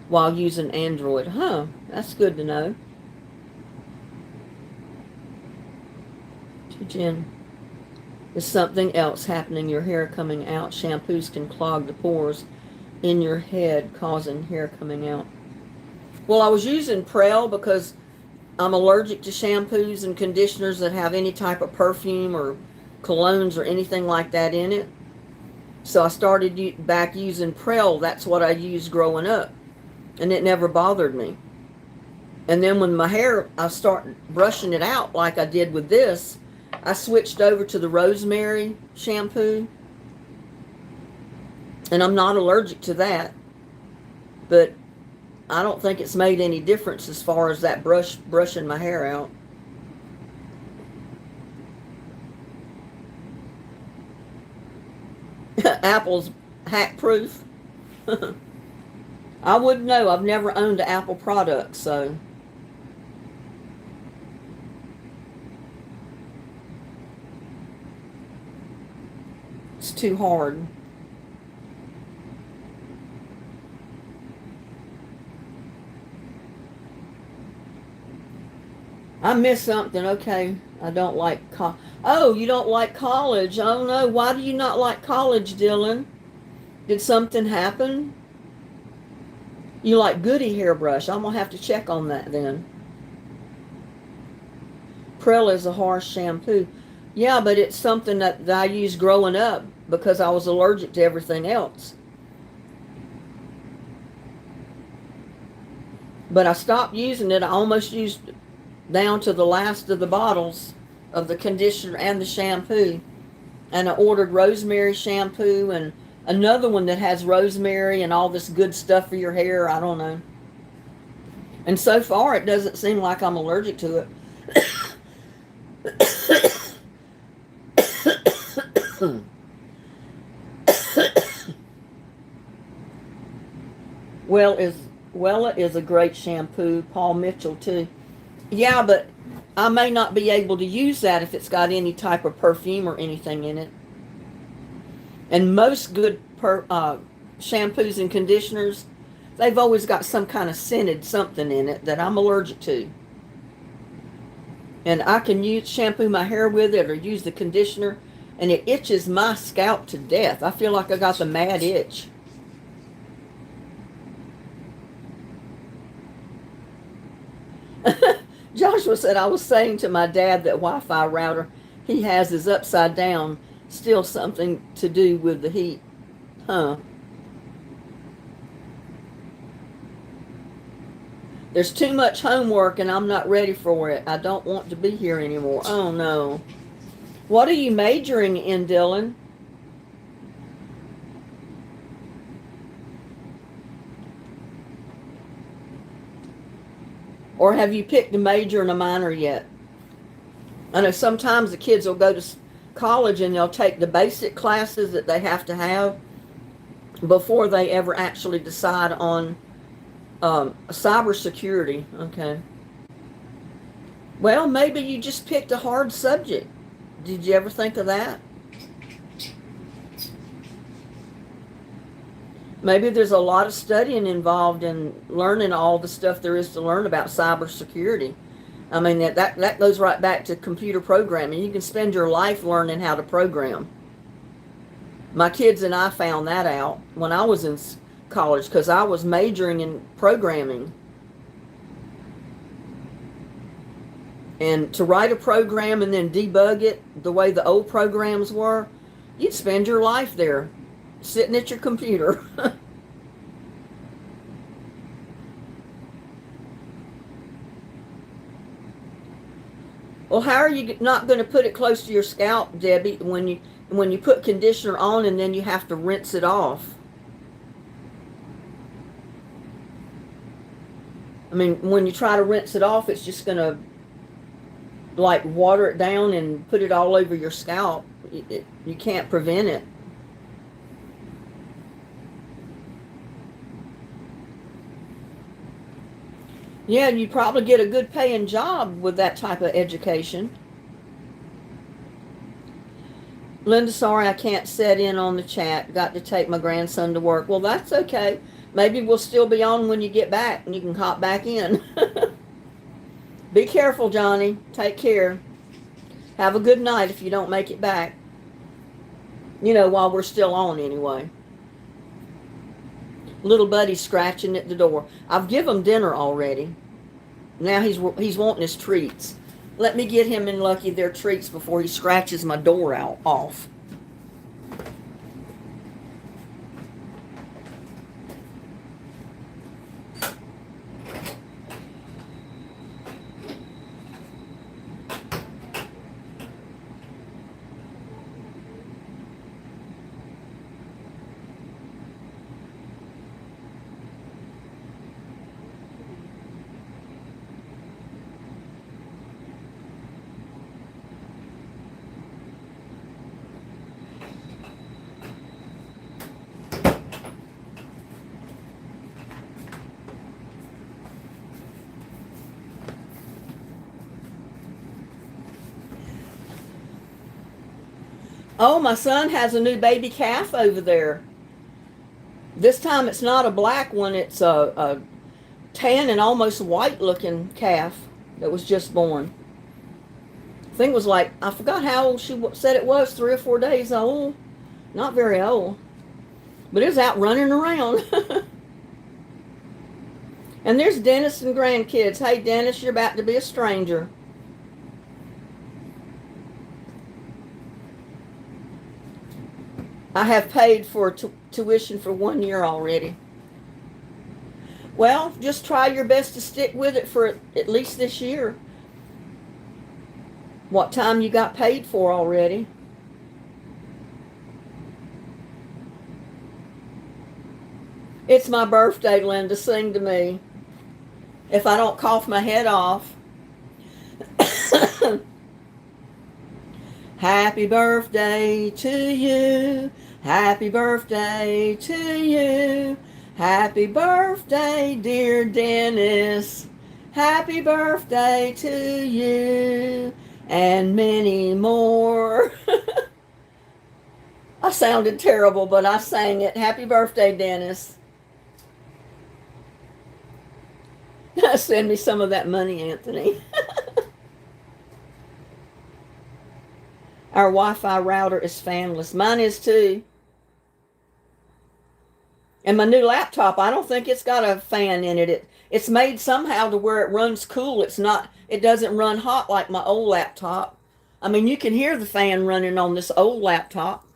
while using Android. Huh, that's good to know. Jen, is something else happening? Your hair coming out. Shampoos can clog the pores in your head, causing hair coming out. Well, I was using Prel because I'm allergic to shampoos and conditioners that have any type of perfume or colognes or anything like that in it. So I started back using Prel. That's what I used growing up. And it never bothered me. And then when my hair, I started brushing it out like I did with this, I switched over to the rosemary shampoo. And I'm not allergic to that. But I don't think it's made any difference as far as that brushing my hair out. Apple's hack proof. I wouldn't know. I've never owned an Apple product, so. It's too hard. I missed something. Okay. I don't like oh, you don't like college. Oh no. Why do you not like college, Dylan? Did something happen? You like Goody hairbrush. I'm going to have to check on that then. Prell is a harsh shampoo. Yeah, but it's something that I used growing up because I was allergic to everything else. But I stopped using it. I almost used down to the last of the bottles of the conditioner and the shampoo. And I ordered rosemary shampoo and another one that has rosemary and all this good stuff for your hair. I don't know. And so far, it doesn't seem like I'm allergic to it. Wella is a great shampoo. Paul Mitchell too. Yeah, but I may not be able to use that if it's got any type of perfume or anything in it. And most good shampoos and conditioners, they've always got some kind of scented something in it that I'm allergic to. And I can shampoo my hair with it or use the conditioner, and it itches my scalp to death. I feel like I got the mad itch. Joshua said, I was saying to my dad that Wi-Fi router he has is upside down. Still something to do with the heat. Huh. There's too much homework and I'm not ready for it. I don't want to be here anymore. Oh no. What are you majoring in, Dylan? Or have you picked a major and a minor yet? I know sometimes the kids will go to college and they'll take the basic classes that they have to have before they ever actually decide on cybersecurity. Okay. Well, maybe you just picked a hard subject. Did you ever think of that? Maybe there's a lot of studying involved in learning all the stuff there is to learn about cybersecurity. I mean, that goes right back to computer programming. You can spend your life learning how to program. My kids and I found that out when I was in college because I was majoring in programming. And to write a program and then debug it the way the old programs were, you'd spend your life there, sitting at your computer. Well, how are you not going to put it close to your scalp, Debbie, when you put conditioner on and then you have to rinse it off? I mean, when you try to rinse it off, it's just going to like water it down and put it all over your scalp. You can't prevent it. Yeah, you'd probably get a good paying job with that type of education. Linda, sorry I can't set in on the chat. Got to take my grandson to work. Well, that's okay. Maybe we'll still be on when you get back and you can hop back in. Be careful, Johnny. Take care. Have a good night if you don't make it back. You know, while we're still on anyway. Little buddy's scratching at the door. I've given him dinner already. Now he's wanting his treats. Let me get him and Lucky their treats before he scratches my door off. Oh, my son has a new baby calf over there. This time it's not a black one, it's a tan and almost white looking calf that was just born. I think it was like, I forgot how old she said it was, 3 or 4 days old. Not very old. But it was out running around. And there's Dennis and grandkids. Hey, Dennis, you're about to be a stranger. I have paid for tuition for 1 year already. Well, just try your best to stick with it for at least this year. What time you got paid for already? It's my birthday, Linda. Sing to me. If I don't cough my head off. Happy birthday to you. Happy birthday to you. Happy birthday, dear Dennis. Happy birthday to you. And many more. I sounded terrible, but I sang it. Happy birthday, Dennis. Send me some of that money, Anthony. Our Wi-Fi router is fanless. Mine is too. And my new laptop, I don't think it's got a fan in it. It's made somehow to where it runs cool. It doesn't run hot like my old laptop. I mean, you can hear the fan running on this old laptop.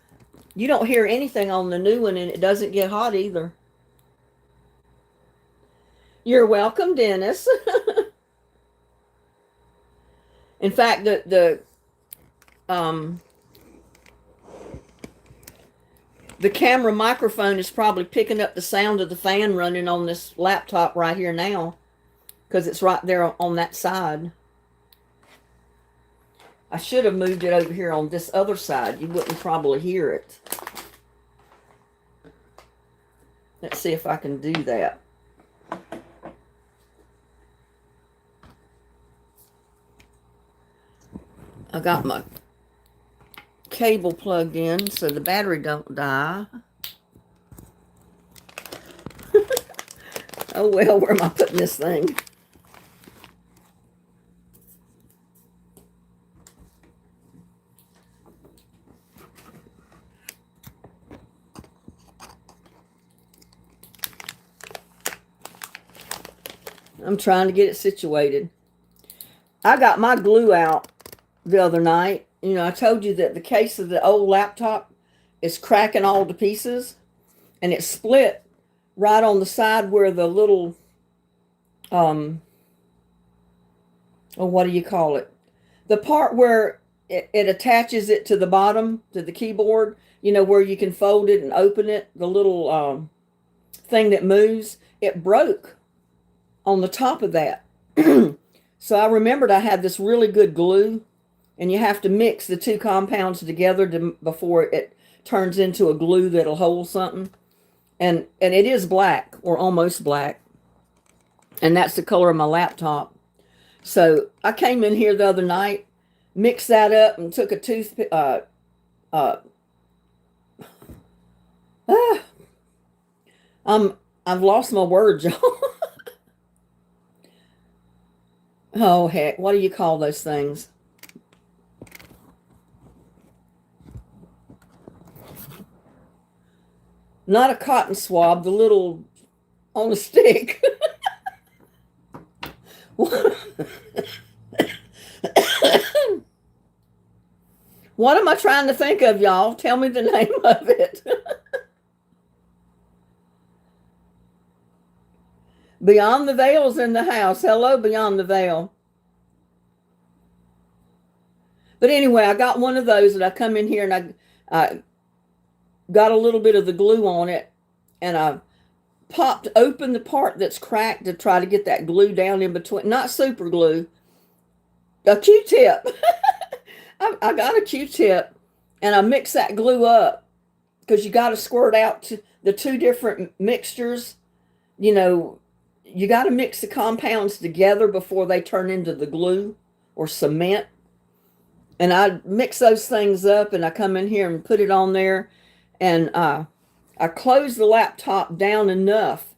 You don't hear anything on the new one, and it doesn't get hot either. You're welcome, Dennis. In fact, the camera microphone is probably picking up the sound of the fan running on this laptop right here now, because it's right there on that side. I should have moved it over here on this other side. You wouldn't probably hear it. Let's see if I can do that. I got my cable plugged in so the battery don't die. Oh well, where am I putting this thing? I'm trying to get it situated. I got my glue out the other night. You know, I told you that the case of the old laptop is cracking all to pieces, and it split right on the side where the little, oh, what do you call it? The part where it attaches it to the bottom, to the keyboard, you know, where you can fold it and open it, the little thing that moves, it broke on the top of that. So I remembered I had this really good glue, and you have to mix the two compounds together before it turns into a glue that'll hold something. And it is black, or almost black. And that's the color of my laptop. So I came in here the other night, mixed that up, and took a toothpick. I've lost my words, y'all. Oh, heck. What do you call those things? Not a cotton swab, the little on a stick. What am I trying to think of, y'all? Tell me the name of it. Beyond the Veil's in the house. Hello, Beyond the Veil. But anyway, I got one of those, and I come in here, and I got a little bit of the glue on it, and I popped open the part that's cracked to try to get that glue down in between. Not super glue, a Q-tip. I got a Q-tip, and I mixed that glue up, because you got to squirt out the two different mixtures. You know, you got to mix the compounds together before they turn into the glue or cement. And I mix those things up, and I come in here and put it on there, and I close the laptop down enough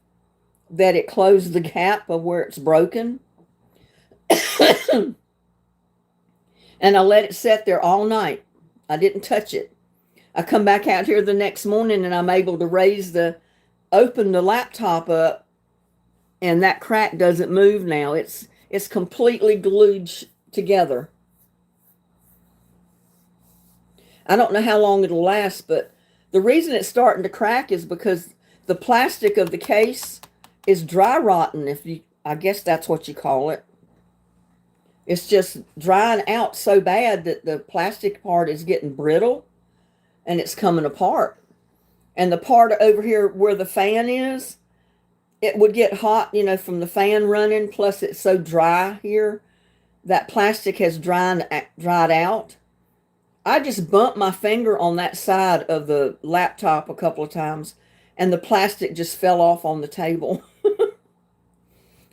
that it closed the gap of where it's broken. And I let it sit there all night. I didn't touch it. I come back out here the next morning, and I'm able to open the laptop up, and that crack doesn't move now. It's completely glued together. I don't know how long it'll last, but the reason it's starting to crack is because the plastic of the case is dry rotten, I guess that's what you call it. It's just drying out so bad that the plastic part is getting brittle and it's coming apart. And the part over here where the fan is, it would get hot, from the fan running, plus it's so dry here. That plastic has dried out. I just bumped my finger on that side of the laptop a couple of times, and the plastic just fell off on the table.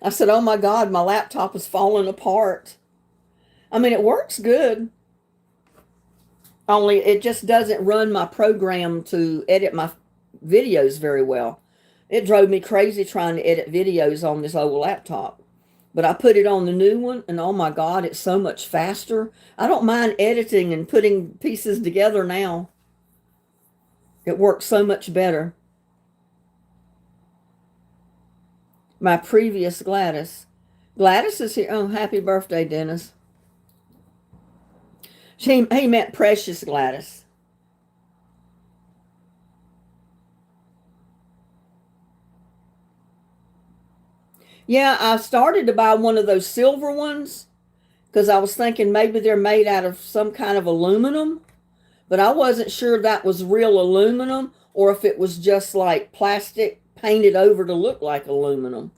I said, oh my God, my laptop is falling apart. I mean, it works good. Only it just doesn't run my program to edit my videos very well. It drove me crazy trying to edit videos on this old laptop. But I put it on the new one, and oh my God, it's so much faster. I don't mind editing and putting pieces together now. It works so much better. My previous Gladys. Gladys is here. Oh, happy birthday, Dennis. He meant precious Gladys. Yeah, I started to buy one of those silver ones because I was thinking maybe they're made out of some kind of aluminum, but I wasn't sure that was real aluminum or if it was just like plastic painted over to look like aluminum.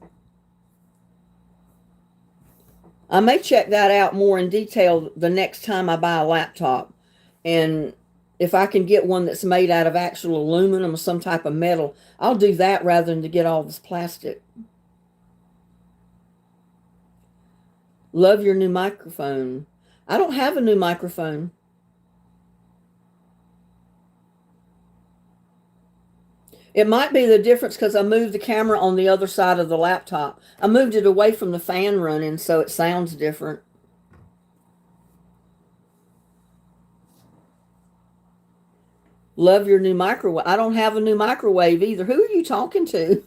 I may check that out more in detail the next time I buy a laptop. And if I can get one that's made out of actual aluminum or some type of metal, I'll do that rather than to get all this plastic. Love your new microphone. I don't have a new microphone. It might be the difference because I moved the camera on the other side of the laptop. I moved it away from the fan running, so it sounds different. Love your new microwave. I don't have a new microwave either. Who are you talking to?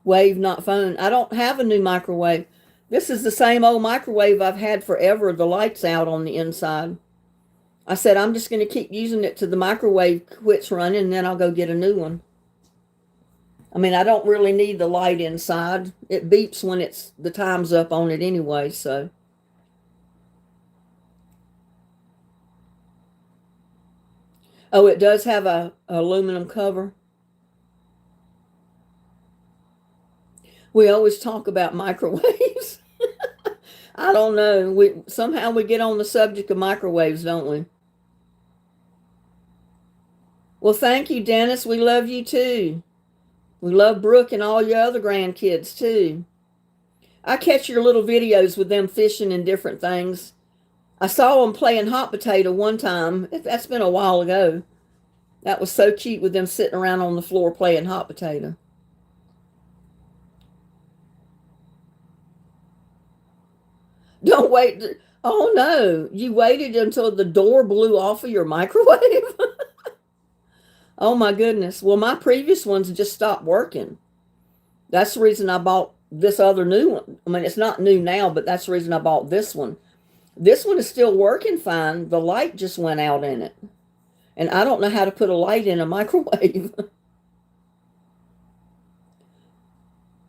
Wave, not phone. I don't have a new microwave. This is the same old microwave I've had forever. The light's out on the inside. I said, I'm just going to keep using it till the microwave quits running, and then I'll go get a new one. I mean, I don't really need the light inside. It beeps when the time's up on it anyway, so. Oh, it does have a aluminum cover. We always talk about microwaves. I don't know. Somehow we get on the subject of microwaves, don't we? Well, thank you, Dennis. We love you too. We love Brooke and all your other grandkids too. I catch your little videos with them fishing and different things. I saw them playing hot potato one time. That's been a while ago. That was so cute with them sitting around on the floor playing hot potato. Don't wait. Oh no, you waited until the door blew off of your microwave? Oh my goodness. Well, my previous ones just stopped working. That's the reason I bought this other new one. I mean, it's not new now, but that's the reason I bought this one. This one is still working fine. The light just went out in it. And I don't know how to put a light in a microwave.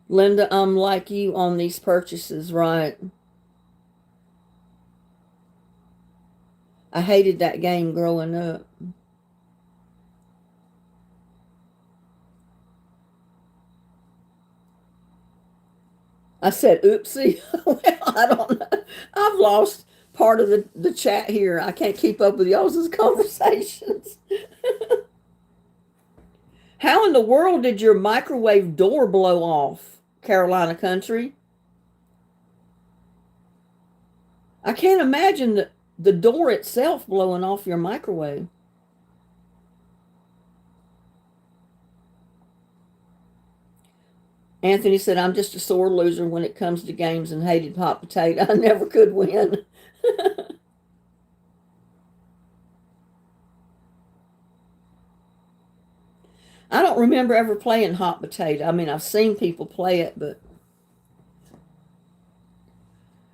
Linda, I'm like you on these purchases, right? I hated that game growing up. I said, oopsie. Well, I don't know. I've lost part of the chat here. I can't keep up with y'all's conversations. How in the world did your microwave door blow off? Carolina country. I can't imagine the door itself blowing off your microwave. Anthony said, I'm just a sore loser when it comes to games and hated hot potato. I never could win. I don't remember ever playing hot potato. I mean, I've seen people play it, but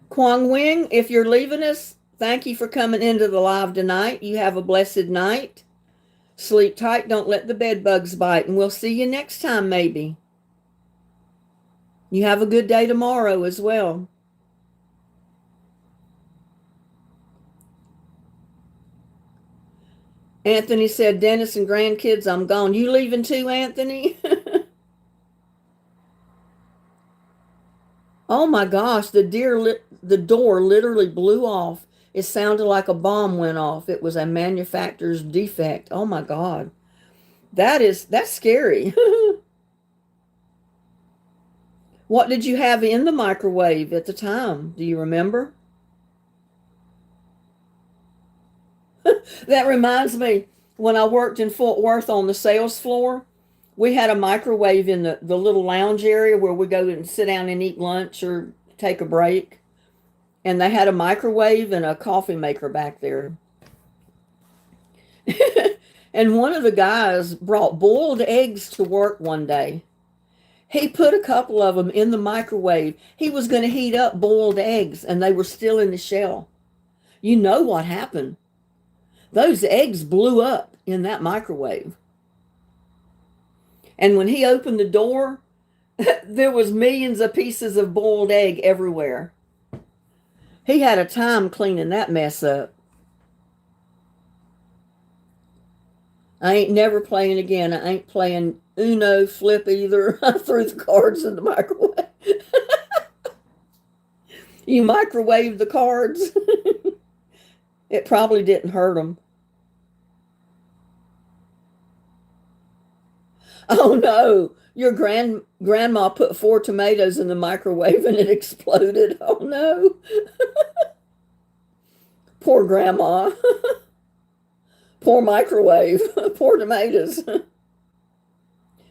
Kwang Wing, if you're leaving us, thank you for coming into the live tonight. You have a blessed night. Sleep tight. Don't let the bed bugs bite. And we'll see you next time, maybe. You have a good day tomorrow as well. Anthony said, Dennis and grandkids, I'm gone. You leaving too, Anthony? Oh my gosh, the door literally blew off. It sounded like a bomb went off. It was a manufacturer's defect. Oh my God. That's scary. What did you have in the microwave at the time? Do you remember? That reminds me, when I worked in Fort Worth on the sales floor, we had a microwave in the little lounge area where we go and sit down and eat lunch or take a break. And they had a microwave and a coffee maker back there. And one of the guys brought boiled eggs to work one day. He put a couple of them in the microwave. He was going to heat up boiled eggs, and they were still in the shell. You know what happened? Those eggs blew up in that microwave. And when he opened the door, there was millions of pieces of boiled egg everywhere. He had a time cleaning that mess up. I ain't never playing again. I ain't playing Uno, Flip either. I threw the cards in the microwave. You microwaved the cards. It probably didn't hurt them. Oh no, your grandma put 4 tomatoes in the microwave and it exploded. Oh no. Poor grandma. Poor microwave. Poor tomatoes.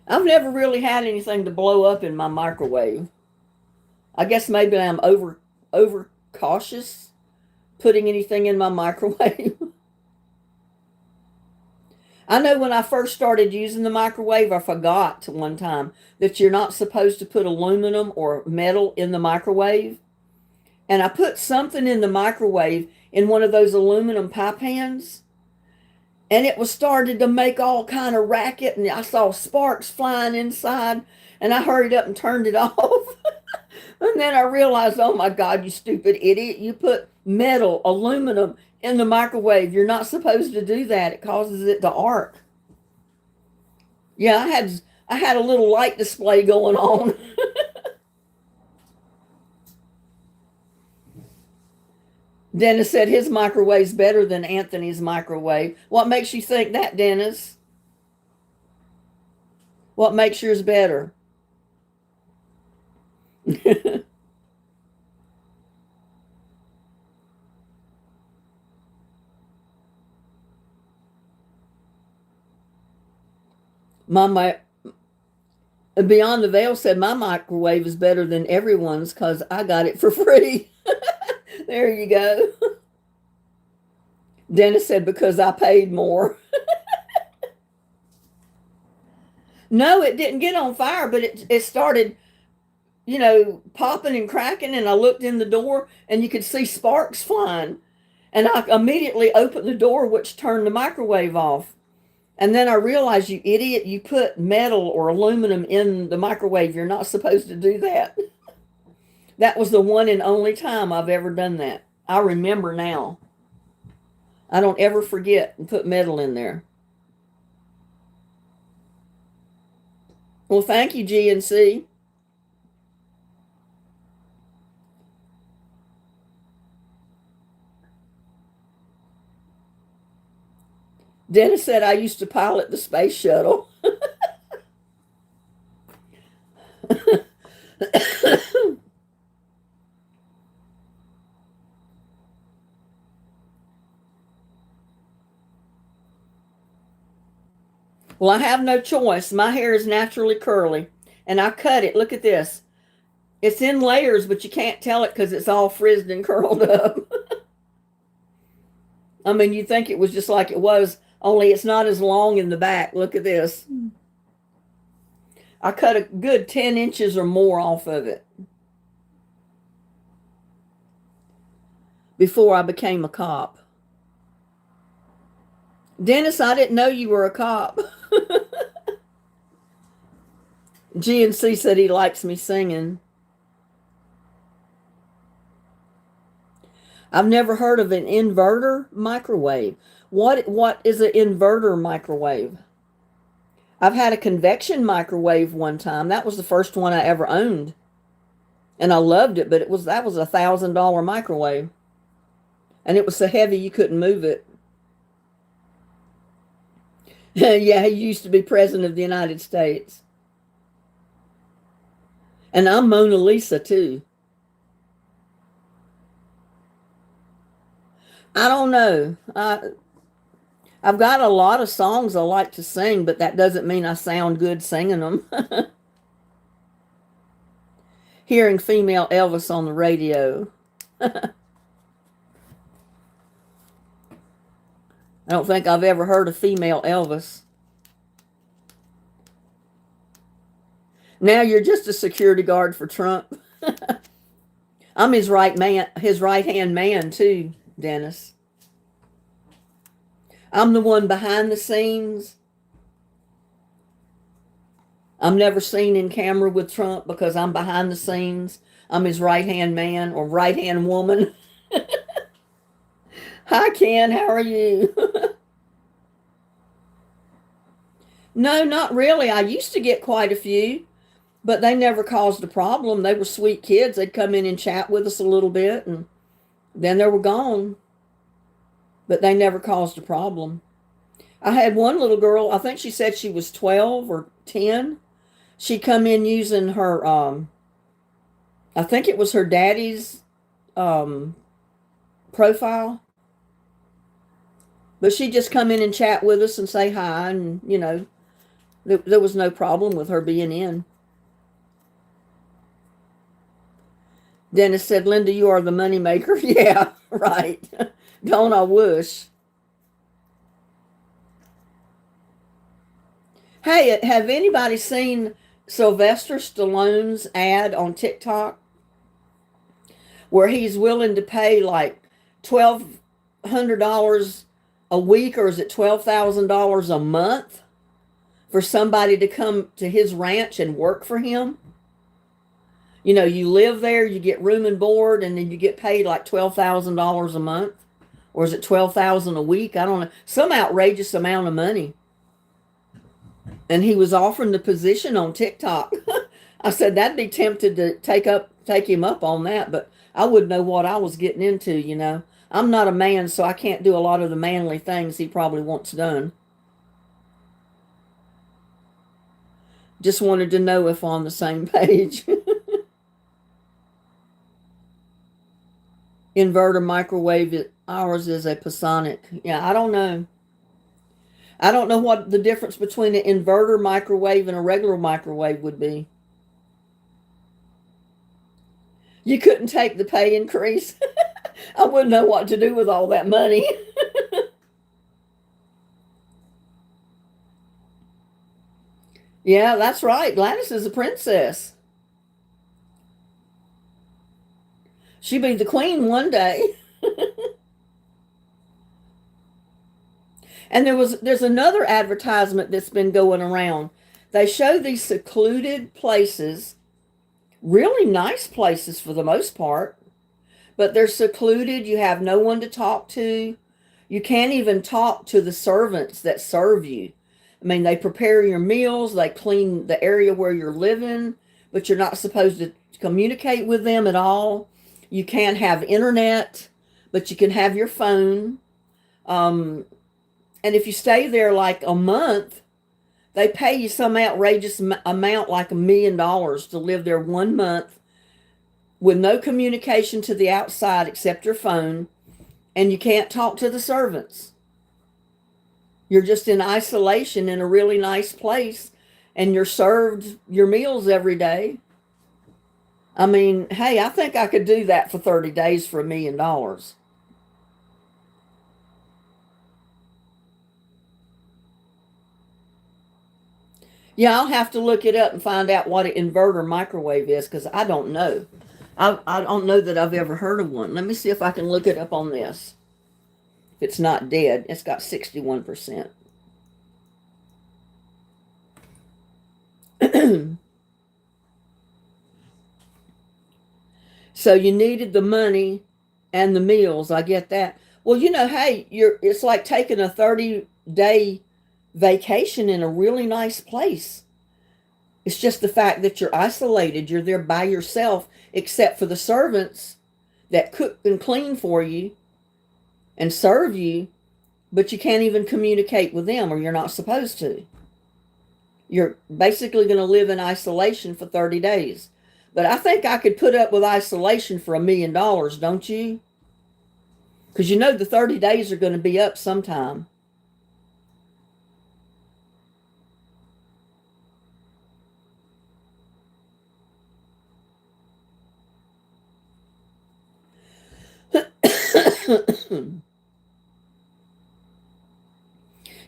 I've never really had anything to blow up in my microwave. I guess maybe I'm over cautious putting anything in my microwave. I know when I first started using the microwave, I forgot one time that you're not supposed to put aluminum or metal in the microwave. And I put something in the microwave in one of those aluminum pie pans, and it was started to make all kind of racket, and I saw sparks flying inside, and I hurried up and turned it off. And then I realized, oh my God, you stupid idiot, you put metal, aluminum in the microwave. You're not supposed to do that. It causes it to arc. Yeah, I had a little light display going on. Dennis said his microwave's better than Anthony's microwave. What makes you think that, Dennis? What makes yours better? Beyond the Veil said my microwave is better than everyone's because I got it for free. There you go. Dennis said because I paid more. No, it didn't get on fire, but it started, popping and cracking, and I looked in the door and you could see sparks flying. And I immediately opened the door, which turned the microwave off. And then I realized, you idiot, you put metal or aluminum in the microwave. You're not supposed to do that. That was the one and only time I've ever done that. I remember now. I don't ever forget and put metal in there. Well, thank you, GNC. Dennis said I used to pilot the space shuttle. Well, I have no choice. My hair is naturally curly, and I cut it. Look at this. It's in layers, but you can't tell it because it's all frizzed and curled up. I mean, you'd think it was just like it was, only it's not as long in the back. Look at this. I cut a good 10 inches or more off of it before I became a cop. Dennis, I didn't know you were a cop. GNC said he likes me singing. I've never heard of an inverter microwave. What is an inverter microwave? I've had a convection microwave one time. That was the first one I ever owned. And I loved it, but that was $1,000 microwave. And it was so heavy you couldn't move it. Yeah, he used to be president of the United States. And I'm Mona Lisa too. I don't know. I've got a lot of songs I like to sing, but that doesn't mean I sound good singing them. Hearing female Elvis on the radio. I don't think I've ever heard a female Elvis. Now you're just a security guard for Trump. I'm his right-hand man too, Dennis. I'm the one behind the scenes. I'm never seen in camera with Trump because I'm behind the scenes. I'm his right-hand man or right-hand woman. Hi, Ken. How are you? No, not really. I used to get quite a few, but they never caused a problem. They were sweet kids. They'd come in and chat with us a little bit, and then they were gone. But they never caused a problem. I had one little girl, I think she said she was 12 or 10. She come in using her, I think it was her daddy's profile. But she just come in and chat with us and say hi, and, you know, there was no problem with her being in. Dennis said, Linda, you are the money maker. Yeah, right. Don't I wish? Hey, have anybody seen Sylvester Stallone's ad on TikTok where he's willing to pay like $1,200 a week, or is it $12,000 a month for somebody to come to his ranch and work for him? You know, you live there, you get room and board, and then you get paid like $12,000 a month. Or is it $12,000 a week? I don't know. Some outrageous amount of money. And he was offering the position on TikTok. I said, that'd be tempted to take him up on that, but I wouldn't know what I was getting into, you know. I'm not a man, so I can't do a lot of the manly things he probably wants done. Just wanted to know if on the same page. Inverter microwave, ours is a Pasonic. Yeah, I don't know. I don't know what the difference between an inverter microwave and a regular microwave would be. You couldn't take the pay increase. I wouldn't know what to do with all that money. Yeah, that's right. Gladys is a princess. She'd be the queen one day. And there's another advertisement that's been going around. They show these secluded places, really nice places for the most part, but they're secluded. You have no one to talk to. You can't even talk to the servants that serve you. I mean, they prepare your meals, they clean the area where you're living, but you're not supposed to communicate with them at all. You can't have internet, but you can have your phone. And if you stay there like a month, they pay you some outrageous amount, like $1 million, to live there 1 month with no communication to the outside except your phone, and you can't talk to the servants. You're just in isolation in a really nice place and you're served your meals every day. I mean, hey, I think I could do that for 30 days for $1 million. Yeah, I'll have to look it up and find out what an inverter microwave is because I don't know. I don't know that I've ever heard of one. Let me see if I can look it up on this. If it's not dead, it's got 61%. So you needed the money and the meals. I get that. Well, hey, it's like taking a 30-day vacation in a really nice place. It's just the fact that you're isolated. You're there by yourself, except for the servants that cook and clean for you and serve you, but you can't even communicate with them, or you're not supposed to. You're basically going to live in isolation for 30 days. But I think I could put up with isolation for $1 million, don't you? Because the 30 days are going to be up sometime.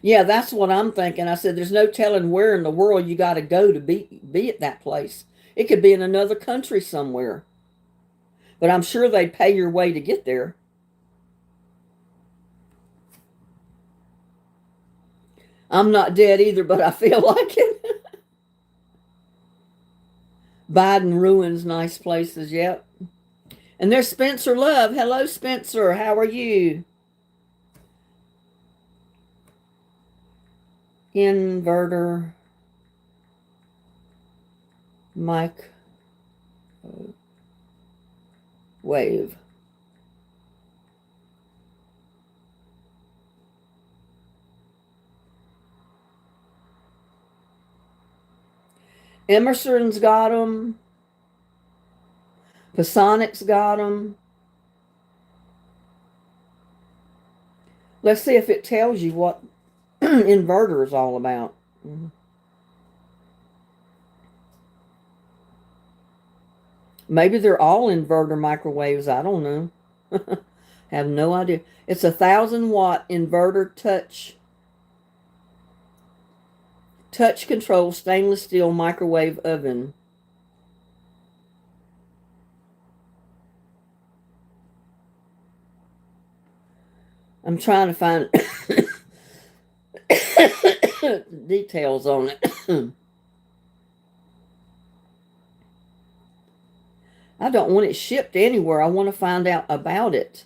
Yeah, that's what I'm thinking. I said, there's no telling where in the world you got to go to be at that place. It could be in another country somewhere, but I'm sure they'd pay your way to get there. I'm not dead either, but I feel like it. Biden ruins nice places. Yep. And there's Spencer Love. Hello, Spencer. How are you? Inverter mic wave. Emerson's got them. Pasonic's got them. Let's see if it tells you what inverter is all about. Maybe they're all inverter microwaves. I don't know. Have no idea. It's 1,000-watt inverter touch control stainless steel microwave oven. I'm trying to find details on it. I don't want it shipped anywhere. I want to find out about it.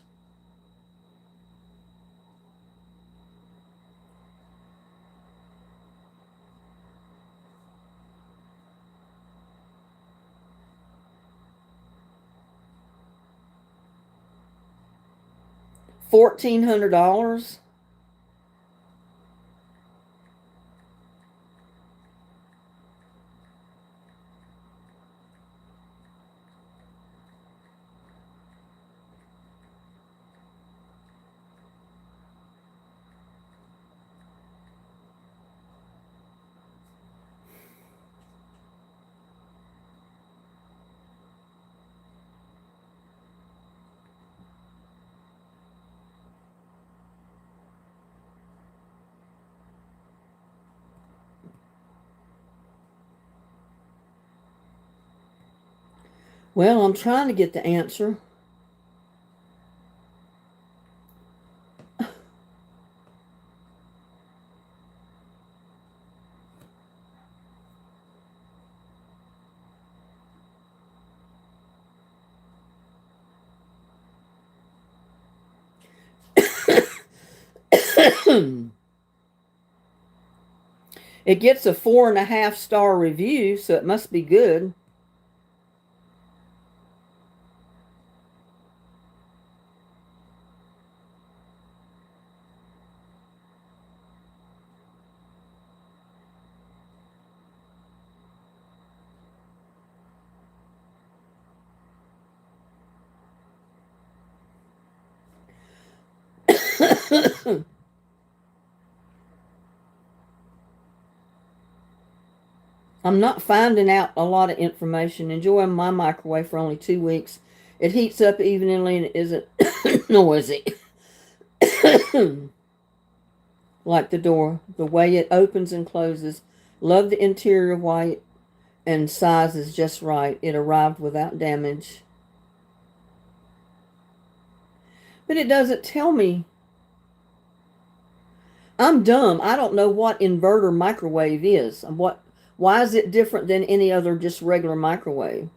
$1,400. Well, I'm trying to get the answer. It gets a 4.5-star review, so it must be good. I'm not finding out a lot of information. Enjoying my microwave for only 2 weeks. It heats up evenly and it isn't noisy. Like the door, the way it opens and closes. Love the interior white and size is just right. It arrived without damage. But it doesn't tell me. I'm dumb. I don't know what inverter microwave is. Why is it different than any other just regular microwave?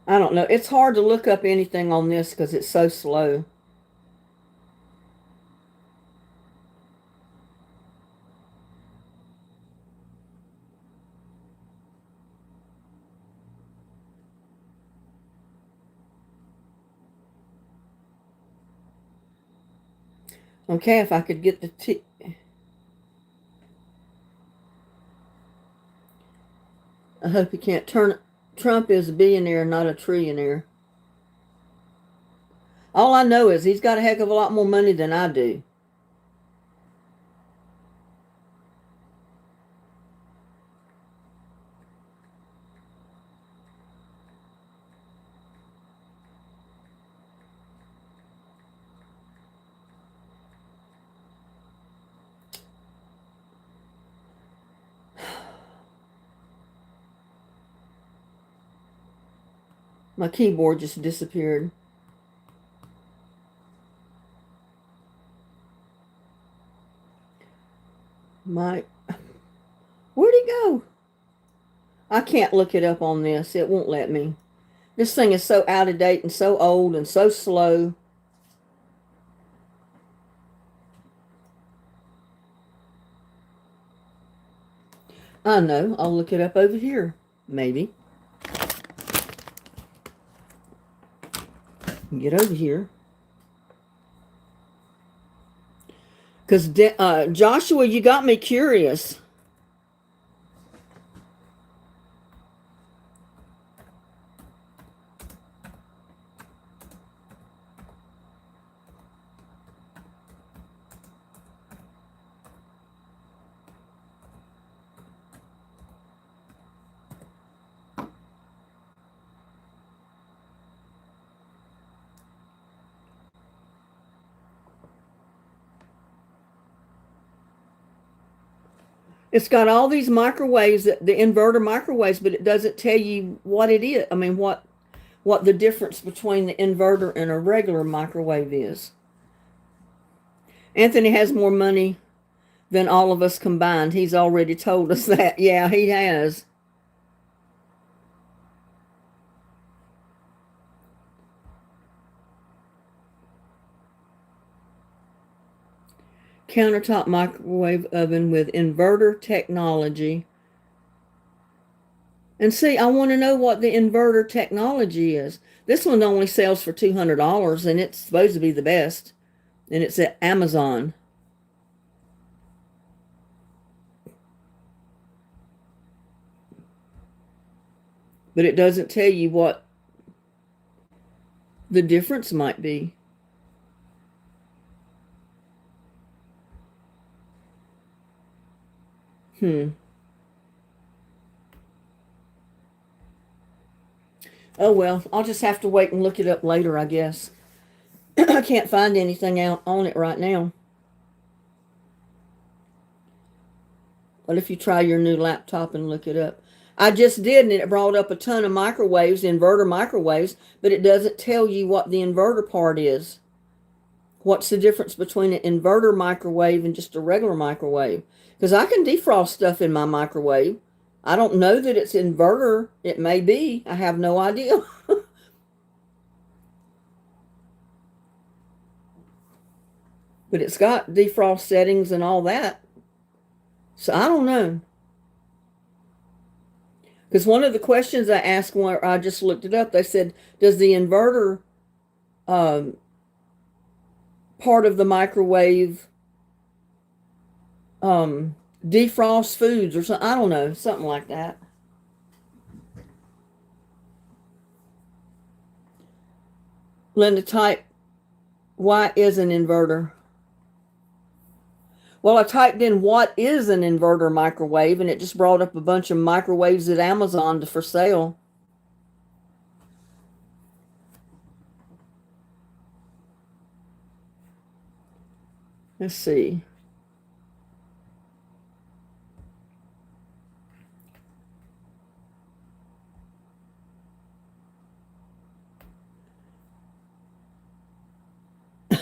I don't know. It's hard to look up anything on this because it's so slow. Okay, if I could get the T. I hope you can't turn it. Trump is a billionaire, not a trillionaire. All I know is he's got a heck of a lot more money than I do. My keyboard just disappeared. Where'd he go? I can't look it up on this. It won't let me. This thing is so out of date and so old and so slow. I know. I'll look it up over here. Maybe. Get over here. Because Joshua, you got me curious. It's got all these microwaves, the inverter microwaves, but it doesn't tell you what it is. I mean, what the difference between the inverter and a regular microwave is. Anthony has more money than all of us combined. He's already told us that. Yeah, he has. Countertop microwave oven with inverter technology. And see, I want to know what the inverter technology is. This one only sells for $200 and it's supposed to be the best. And it's at Amazon. But it doesn't tell you what the difference might be. Oh well, I'll just have to wait and look it up later, I guess. I can't find anything out on it right now. But if you try your new laptop and look it up. I just did, and it brought up a ton of microwaves, inverter microwaves, but it doesn't tell you what the inverter part is. What's the difference between an inverter microwave and just a regular microwave? Because I can defrost stuff in my microwave. I don't know that it's inverter. It may be. I have no idea. But it's got defrost settings and all that. So I don't know. Because one of the questions I asked when I just looked it up, they said, does the inverter part of the microwave defrost foods or something? I don't know, something like that. Linda, type, why is an inverter? Well, I typed in what is an inverter microwave, and it just brought up a bunch of microwaves at Amazon for sale. Let's see.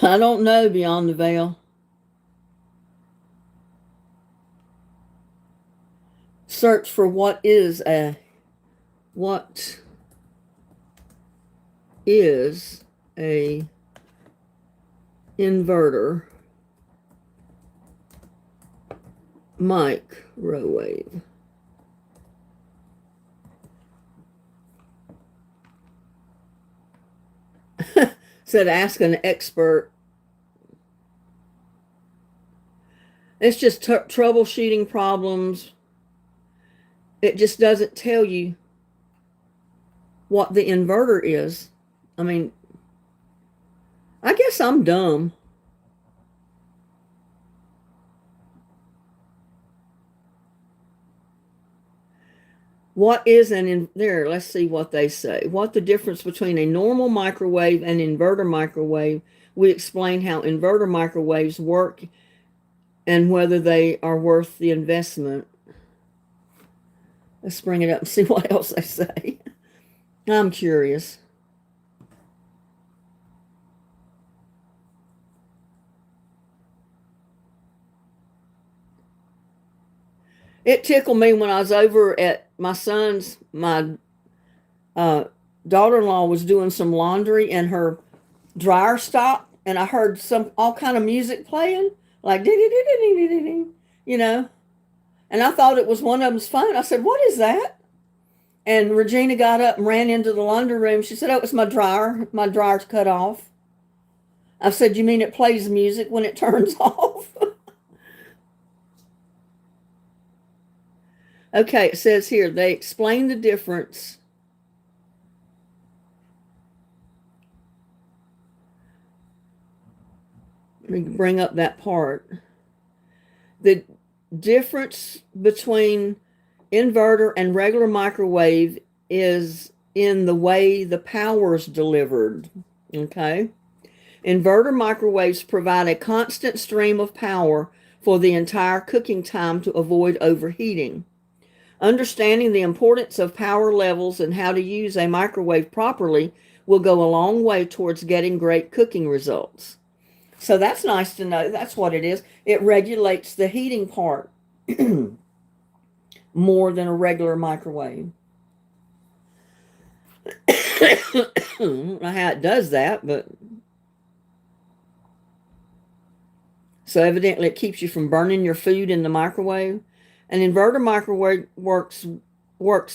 I don't know, Beyond the Veil. Search for what is a inverter microwave. Said ask an expert. It's just troubleshooting problems. It just doesn't tell you what the inverter is. I mean, I guess I'm dumb. What is there? Let's see what they say. What the difference between a normal microwave and inverter microwave. We explain how inverter microwaves work and whether they are worth the investment. Let's bring it up and see what else they say. I'm curious. It tickled me when I was over at my daughter-in-law was doing some laundry and her dryer stopped, and I heard all kind of music playing, like you know, and I thought it was one of them's phone. I said, "What is that?" And Regina got up and ran into the laundry room. She said, "Oh, it was my dryer. My dryer's cut off." I said, "You mean it plays music when it turns off?" Okay, it says here, they explain the difference. Let me bring up that part. The difference between inverter and regular microwave is in the way the power is delivered. Okay? Inverter microwaves provide a constant stream of power for the entire cooking time to avoid overheating. Understanding the importance of power levels and how to use a microwave properly will go a long way towards getting great cooking results. So that's nice to know. That's what it is. It regulates the heating part more than a regular microwave. I don't know how it does that, but so evidently it keeps you from burning your food in the microwave. An inverter microwave works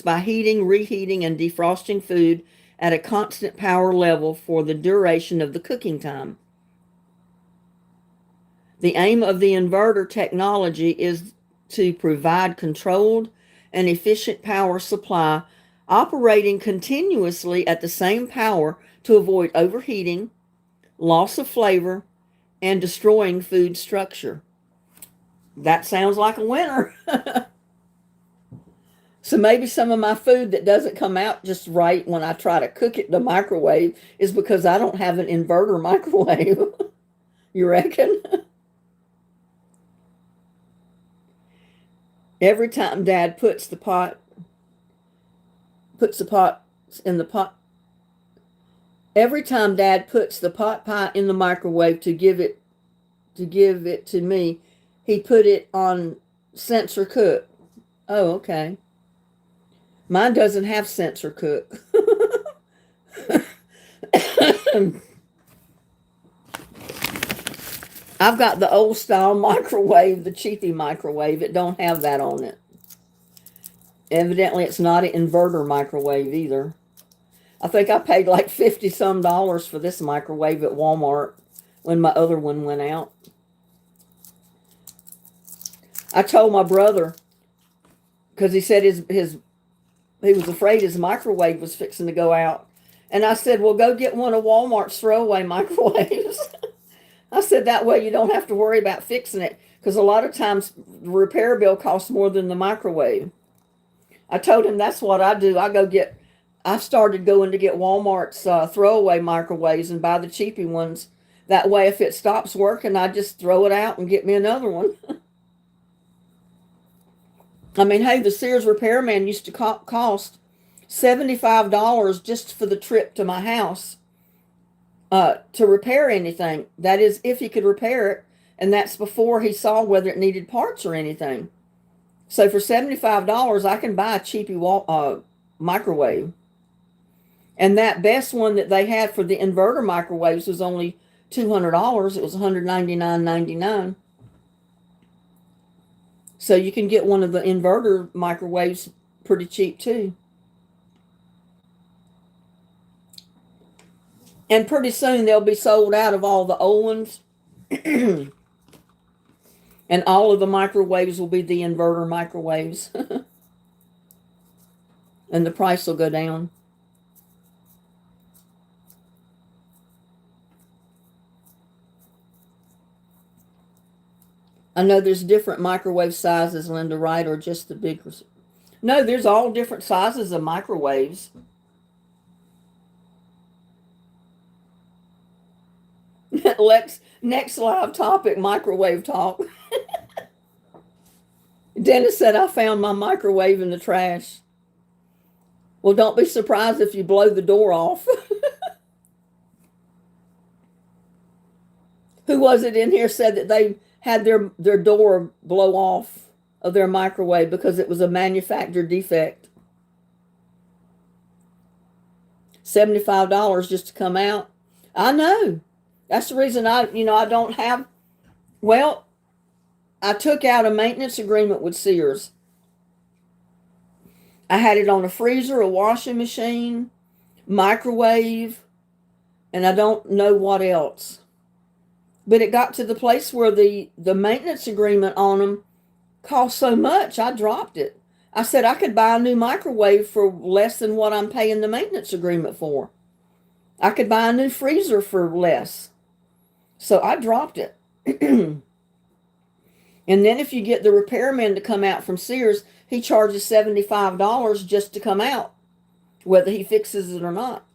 by heating, reheating, and defrosting food at a constant power level for the duration of the cooking time. The aim of the inverter technology is to provide controlled and efficient power supply, operating continuously at the same power to avoid overheating, loss of flavor, and destroying food structure. That sounds like a winner. So maybe some of my food that doesn't come out just right when I try to cook it in the microwave is because I don't have an inverter microwave. You reckon? Every time Dad puts the pot in the pot, every time Dad puts the pot pie in the microwave to give it to me, he put it on sensor cook. Oh, okay. Mine doesn't have sensor cook. I've got the old style microwave, the cheapy microwave. It don't have that on it. Evidently, it's not an inverter microwave either. I think I paid like $50 some for this microwave at Walmart when my other one went out. I told my brother, because he said he was afraid his microwave was fixing to go out. And I said, well, go get one of Walmart's throwaway microwaves. I said, that way you don't have to worry about fixing it. Because a lot of times the repair bill costs more than the microwave. I told him that's what I do. I started going to get Walmart's throwaway microwaves and buy the cheapy ones. That way, if it stops working, I just throw it out and get me another one. I mean, hey, the Sears repairman used to cost $75 just for the trip to my house to repair anything. That is, if he could repair it, and that's before he saw whether it needed parts or anything. So for $75, I can buy a cheapy microwave. And that best one that they had for the inverter microwaves was only $200. It was $199.99. So you can get one of the inverter microwaves pretty cheap too. And pretty soon they'll be sold out of all the old ones. And all of the microwaves will be the inverter microwaves. And the price will go down. I know there's different microwave sizes, Linda, right? Or just the big. No, there's all different sizes of microwaves. Lex, next live topic, microwave talk. Dennis said, I found my microwave in the trash. Well, don't be surprised if you blow the door off. Who was it in here said that they had their door blow off of their microwave because it was a manufacturer defect? $75 just to come out. I know. That's the reason I don't have, well, I took out a maintenance agreement with Sears. I had it on a freezer, a washing machine, microwave, and I don't know what else. But it got to the place where the maintenance agreement on them cost so much, I dropped it. I said I could buy a new microwave for less than what I'm paying the maintenance agreement for. I could buy a new freezer for less. So I dropped it. And then if you get the repairman to come out from Sears, he charges $75 just to come out, whether he fixes it or not.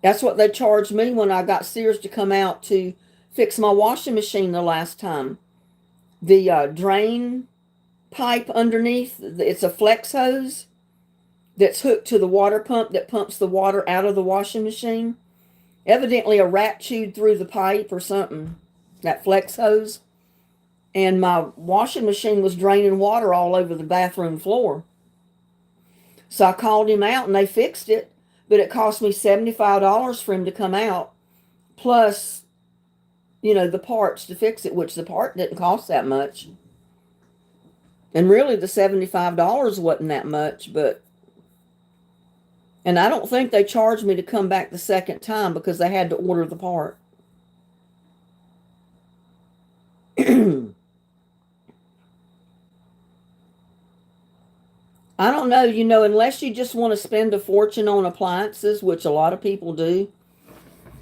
That's what they charged me when I got Sears to come out to fix my washing machine the last time. The drain pipe underneath, it's a flex hose that's hooked to the water pump that pumps the water out of the washing machine. Evidently a rat chewed through the pipe or something, that flex hose. And my washing machine was draining water all over the bathroom floor. So I called him out and they fixed it, but it cost me $75 for him to come out, plus, the parts to fix it, which the part didn't cost that much. And really the $75 wasn't that much, and I don't think they charged me to come back the second time because they had to order the part. I don't know, unless you just want to spend a fortune on appliances, which a lot of people do.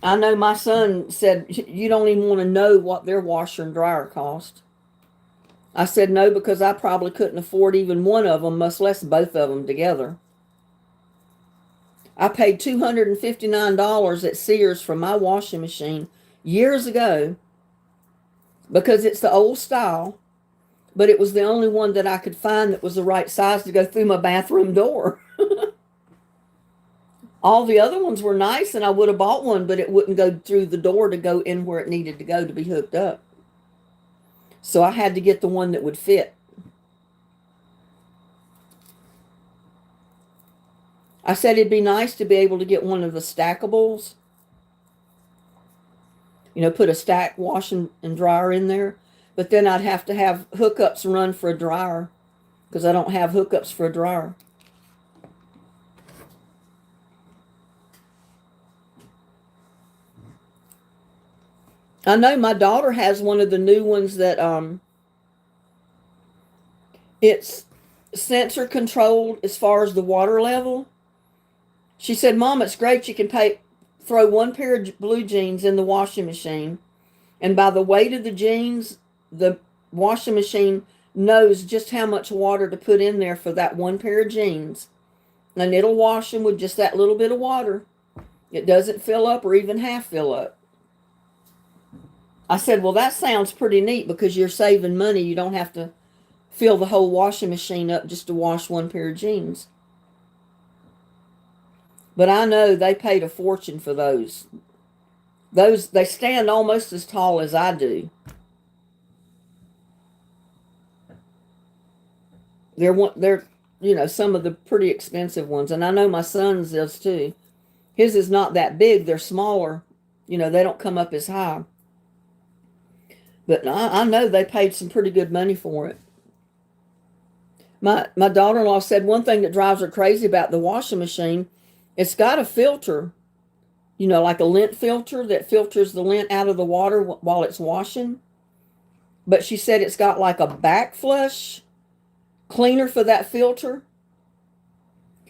I know my son said, you don't even want to know what their washer and dryer cost. I said no, because I probably couldn't afford even one of them, much less both of them together. I paid $259 at Sears for my washing machine years ago because it's the old style, but it was the only one that I could find that was the right size to go through my bathroom door. All the other ones were nice and I would have bought one, but it wouldn't go through the door to go in where it needed to go to be hooked up. So I had to get the one that would fit. I said it'd be nice to be able to get one of the stackables. Put a stack washer and dryer in there. But then I'd have to have hookups run for a dryer because I don't have hookups for a dryer. I know my daughter has one of the new ones that it's sensor controlled as far as the water level. She said, Mom, it's great. You can throw one pair of blue jeans in the washing machine, and by the weight of the jeans, the washing machine knows just how much water to put in there for that one pair of jeans. And it'll wash them with just that little bit of water. It doesn't fill up or even half fill up. I said, well, that sounds pretty neat because you're saving money. You don't have to fill the whole washing machine up just to wash one pair of jeans. But I know they paid a fortune for those. They stand almost as tall as I do. They're some of the pretty expensive ones. And I know my son's does too. His is not that big. They're smaller. They don't come up as high. But I know they paid some pretty good money for it. My daughter-in-law said one thing that drives her crazy about the washing machine, it's got a filter, like a lint filter that filters the lint out of the water while it's washing. But she said it's got like a backflush cleaner for that filter.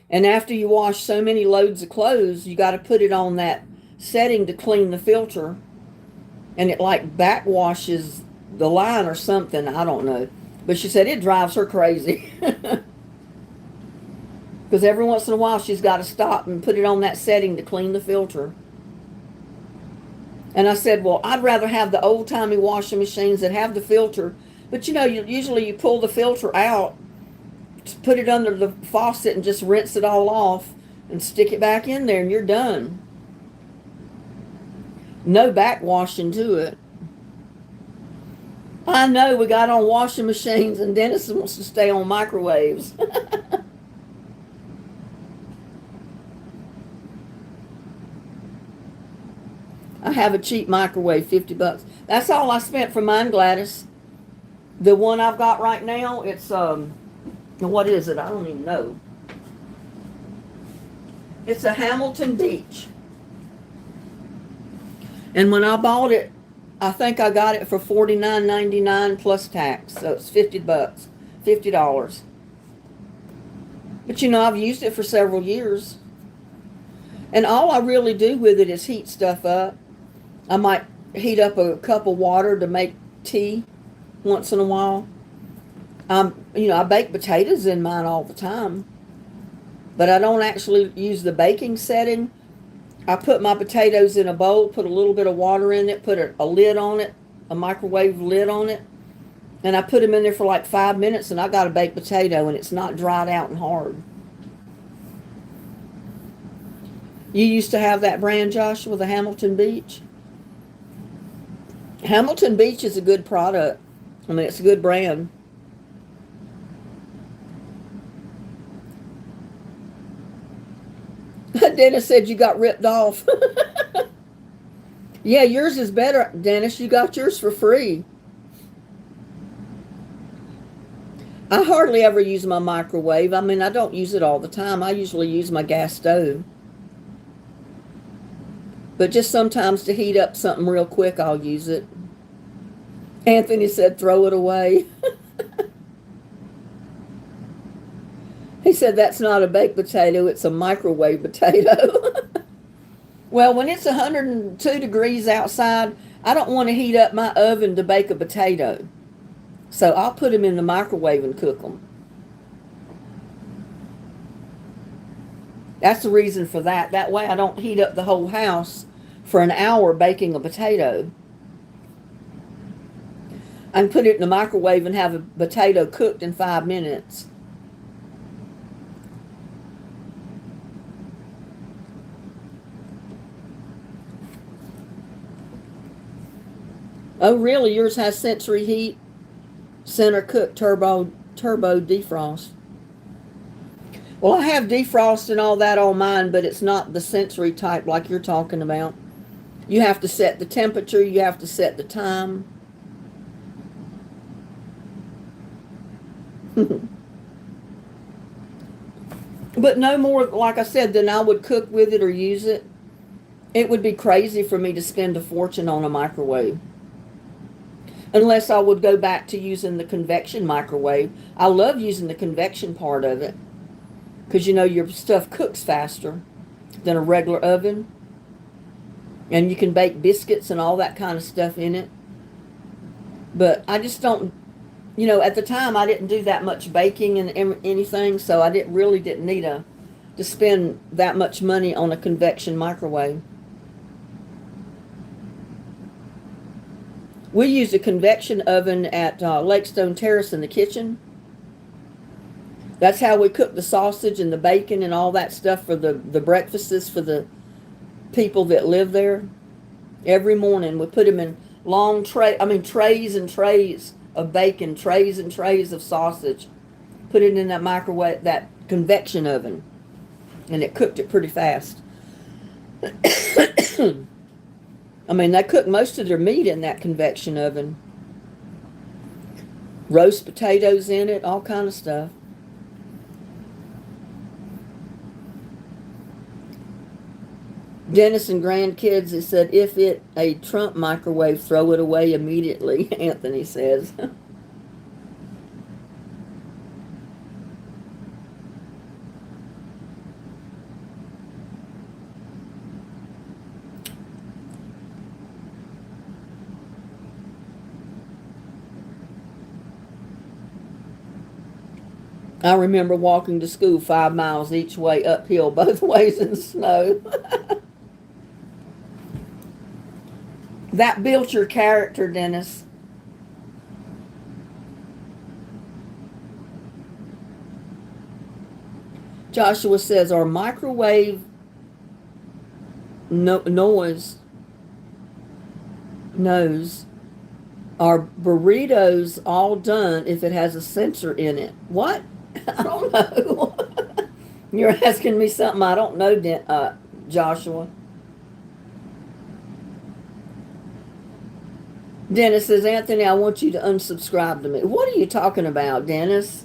And after you wash so many loads of clothes, you got to put it on that setting to clean the filter. And it like backwashes the line or something. I don't know. But she said it drives her crazy. Because every once in a while she's got to stop and put it on that setting to clean the filter. And I said, well, I'd rather have the old-timey washing machines that have the filter. But usually you pull the filter out, put it under the faucet and just rinse it all off and stick it back in there and you're done. No backwashing to it. I know we got on washing machines and Dennis wants to stay on microwaves. I have a cheap microwave, $50. That's all I spent for mine, Gladys. The one I've got right now, it's, what is it? I don't even know. It's a Hamilton Beach. And when I bought it, I think I got it for $49.99 plus tax. So it's $50. $50. But I've used it for several years. And all I really do with it is heat stuff up. I might heat up a cup of water to make tea once in a while. I bake potatoes in mine all the time. But I don't actually use the baking setting. I put my potatoes in a bowl, put a little bit of water in it, put a lid on it, a microwave lid on it, and I put them in there for like 5 minutes and I got a baked potato and it's not dried out and hard. You used to have that brand, Joshua, the Hamilton Beach? Hamilton Beach is a good product. I mean, it's a good brand. Dennis said you got ripped off. Yeah, yours is better, Dennis. You got yours for free. I hardly ever use my microwave. I mean, I don't use it all the time. I usually use my gas stove. But just sometimes to heat up something real quick, I'll use it. Anthony said, throw it away. He said, that's not a baked potato, it's a microwave potato. Well, when it's 102 degrees outside, I don't want to heat up my oven to bake a potato. So I'll put them in the microwave and cook them. That's the reason for that. That way I don't heat up the whole house for an hour baking a potato. I can put it in the microwave and have a potato cooked in 5 minutes. Oh, really? Yours has sensory heat, center cook, turbo defrost. Well, I have defrost and all that on mine, but it's not the sensory type like you're talking about. You have to set the temperature. You have to set the time. But no more, like I said, than I would cook with it or use it. It would be crazy for me to spend a fortune on a microwave. Unless I would go back to using the convection microwave. I love using the convection part of it. Because, your stuff cooks faster. than a regular oven. And you can bake biscuits and all that kind of stuff in it. But I just don't, at the time I didn't do that much baking and anything, so I didn't need to spend that much money on a convection microwave. We used a convection oven at Lakestone Terrace in the kitchen. That's how we cooked the sausage and the bacon and all that stuff for the breakfasts for the people that live there. Every morning we put them in long trays and trays of bacon, trays and trays of sausage. Put it in that microwave, that convection oven, and it cooked it pretty fast. They cook most of their meat in that convection oven. Roast potatoes in it, all kind of stuff. Dennis and grandkids, it said, if it a Trump microwave, throw it away immediately, Anthony says. I remember walking to school 5 miles each way uphill both ways in the snow. That built your character, Dennis. Joshua says, our microwave knows are burritos all done if it has a sensor in it? What? I don't know. You're asking me something I don't know, Joshua. Dennis says, Anthony, I want you to unsubscribe to me. What are you talking about, Dennis?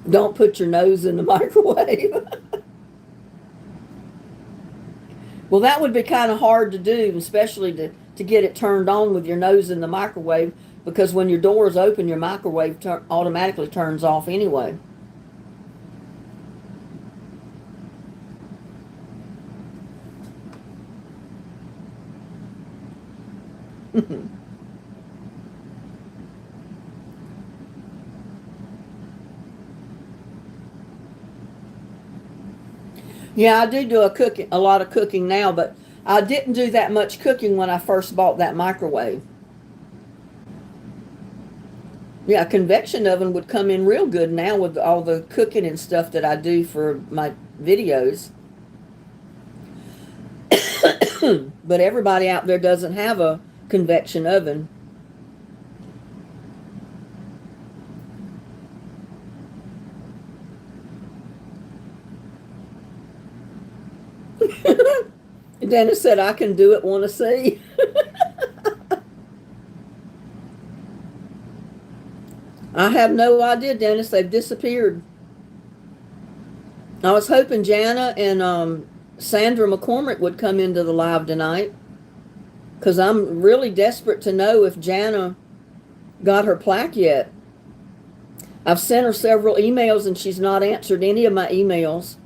Don't put your nose in the microwave. Well, that would be kind of hard to do, especially to get it turned on with your nose in the microwave, because when your door is open, your microwave automatically turns off anyway. Yeah, I do a lot of cooking now, but I didn't do that much cooking when I first bought that microwave. Yeah, a convection oven would come in real good now with all the cooking and stuff that I do for my videos. But everybody out there doesn't have a convection oven. Dennis said, I can do it, want to see? I have no idea, Dennis. They've disappeared. I was hoping Jana and Sandra McCormick would come into the live tonight, because I'm really desperate to know if Jana got her plaque yet. I've sent her several emails and she's not answered any of my emails.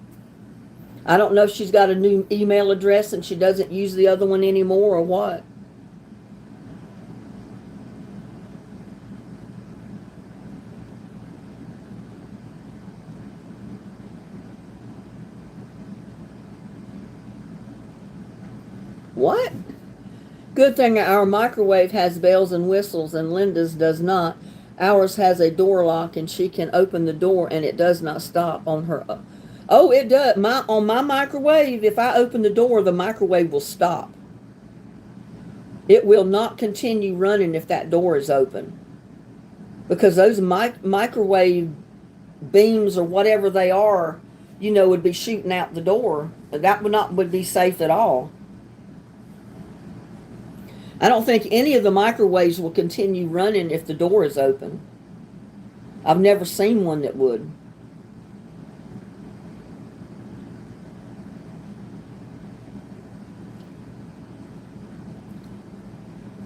I don't know if she's got a new email address and she doesn't use the other one anymore or what. What? Good thing our microwave has bells and whistles and Linda's does not. Ours has a door lock and she can open the door and it does not stop on her. Oh, it does. On my microwave, if I open the door, the microwave will stop. It will not continue running if that door is open. Because those microwave beams or whatever they are, would be shooting out the door. That would be safe at all. I don't think any of the microwaves will continue running if the door is open. I've never seen one that would.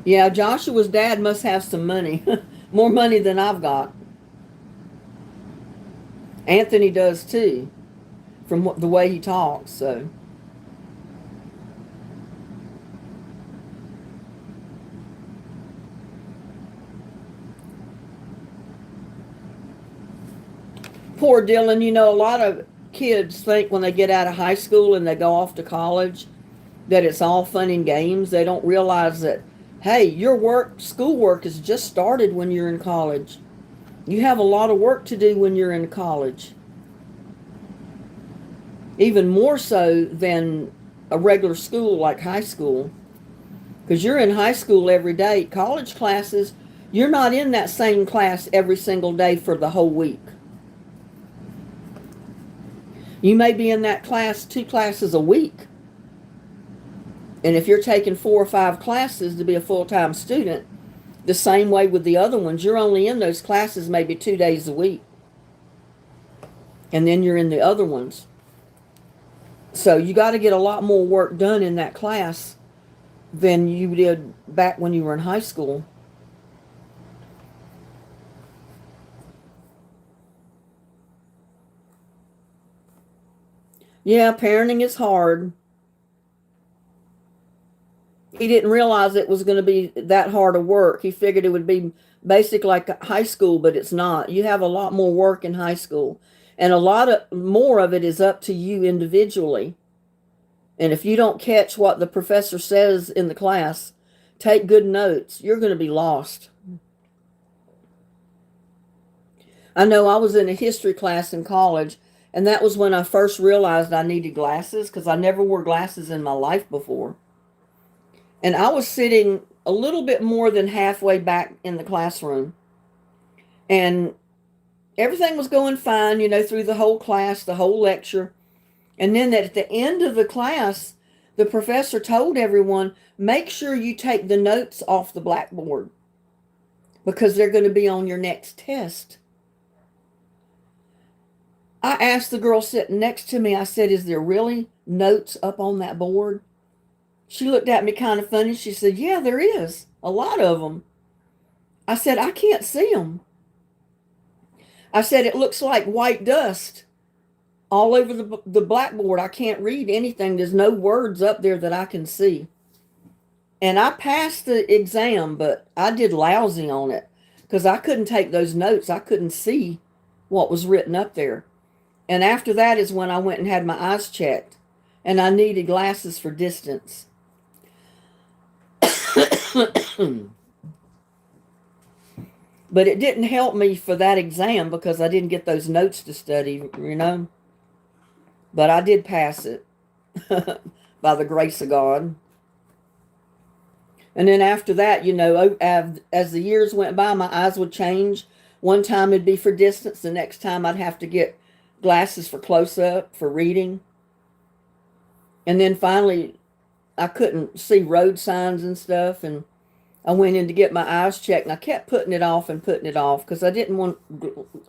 Yeah, Joshua's dad must have some money. More money than I've got. Anthony does too, from the way he talks. So, poor Dylan, a lot of kids think when they get out of high school and they go off to college that it's all fun and games. They don't realize that, hey, your schoolwork has just started when you're in college. You have a lot of work to do when you're in college, even more so than a regular school like high school. Because you're in high school every day. College classes, you're not in that same class every single day for the whole week. You may be in that class 2 classes a week. And if you're taking 4 or 5 classes to be a full-time student, the same way with the other ones, you're only in those classes maybe 2 days a week. And then you're in the other ones. So you got to get a lot more work done in that class than you did back when you were in high school. Yeah, parenting is hard. He didn't realize it was going to be that hard of work. He figured it would be basic like high school, but it's not. You have a lot more work in high school, and a lot of more of it is up to you individually. And if you don't catch what the professor says in the class, take good notes, you're going to be lost. I know I was in a history class in college, and that was when I first realized I needed glasses because I never wore glasses in my life before. And I was sitting a little bit more than halfway back in the classroom. And everything was going fine, through the whole class, the whole lecture. And then at the end of the class, the professor told everyone, make sure you take the notes off the blackboard because they're going to be on your next test. I asked the girl sitting next to me, I said, is there really notes up on that board? She looked at me kind of funny. She said, yeah, there is. A lot of them. I said, I can't see them. I said, it looks like white dust all over the blackboard. I can't read anything. There's no words up there that I can see. And I passed the exam, but I did lousy on it because I couldn't take those notes. I couldn't see what was written up there. And after that is when I went and had my eyes checked. And I needed glasses for distance. But it didn't help me for that exam because I didn't get those notes to study. But I did pass it by the grace of God. And then after that, as the years went by, my eyes would change. One time it'd be for distance. The next time I'd have to get glasses for close up, for reading. And then finally, I couldn't see road signs and stuff. And I went in to get my eyes checked. And I kept putting it off because I didn't want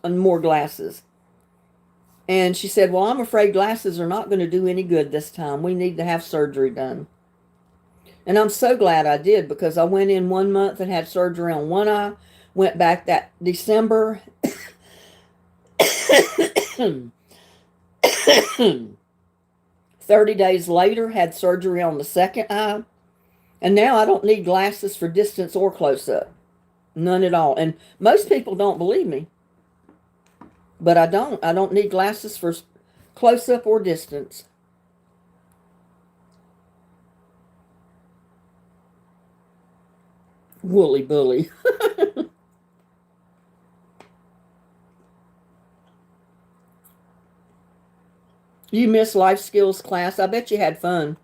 more glasses. And she said, well, I'm afraid glasses are not going to do any good this time. We need to have surgery done. And I'm so glad I did because I went in 1 month and had surgery on one eye. Went back that December. 30 days later, had surgery on the second eye. And now I don't need glasses for distance or close up. None at all. And most people don't believe me. But I don't. I don't need glasses for close up or distance. Woolly bully. You missed life skills class. I bet you had fun.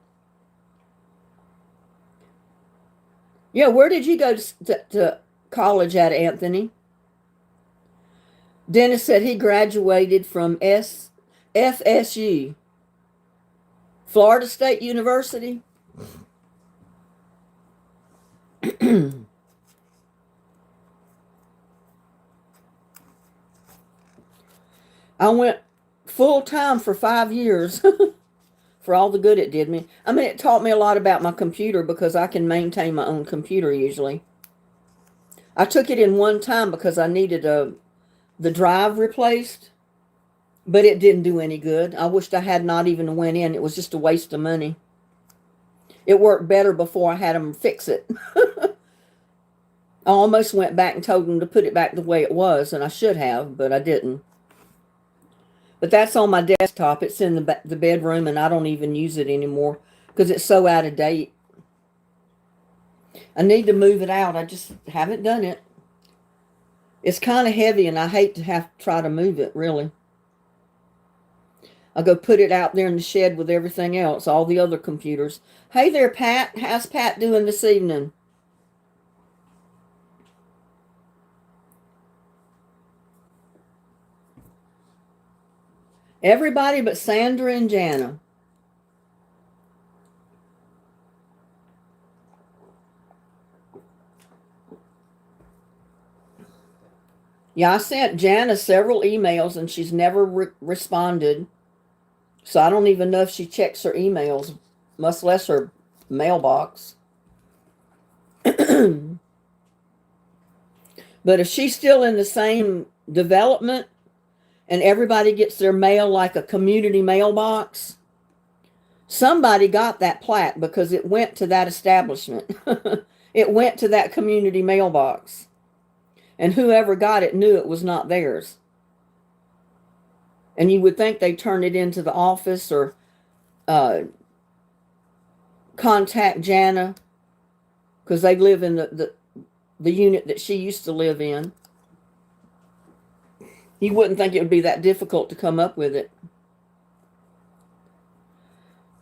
Yeah, where did you go to college at, Anthony? Dennis said he graduated from FSU, Florida State University. I went full time for 5 years. for all the good it did me. I mean, it taught me a lot about my computer because I can maintain my own computer usually. I took it in one time because I needed the drive replaced, but it didn't do any good. I wished I had not even went in. It was just a waste of money. It worked better before I had them fix it. I almost went back and told them to put it back the way it was, and I should have, but I didn't. But that's on my desktop. It's in the bedroom, and I don't even use it anymore because it's so out of date. I need to move it out. I just haven't done it. It's kind of heavy, and I hate to have to try to move it, really. I'll go put it out there in the shed with everything else, all the other computers. Hey there, Pat. How's Pat doing this evening? Everybody but Sandra and Jana. Yeah, I sent Jana several emails and she's never responded. So I don't even know if she checks her emails, much less her mailbox. But if she's still in the same development and everybody gets their mail like a community mailbox, somebody got that plat because it went to that establishment. It went to that community mailbox. And whoever got it knew it was not theirs. And you would think they'd turn it into the office or contact Jana because they live in the unit that she used to live in. You wouldn't think it would be that difficult to come up with it.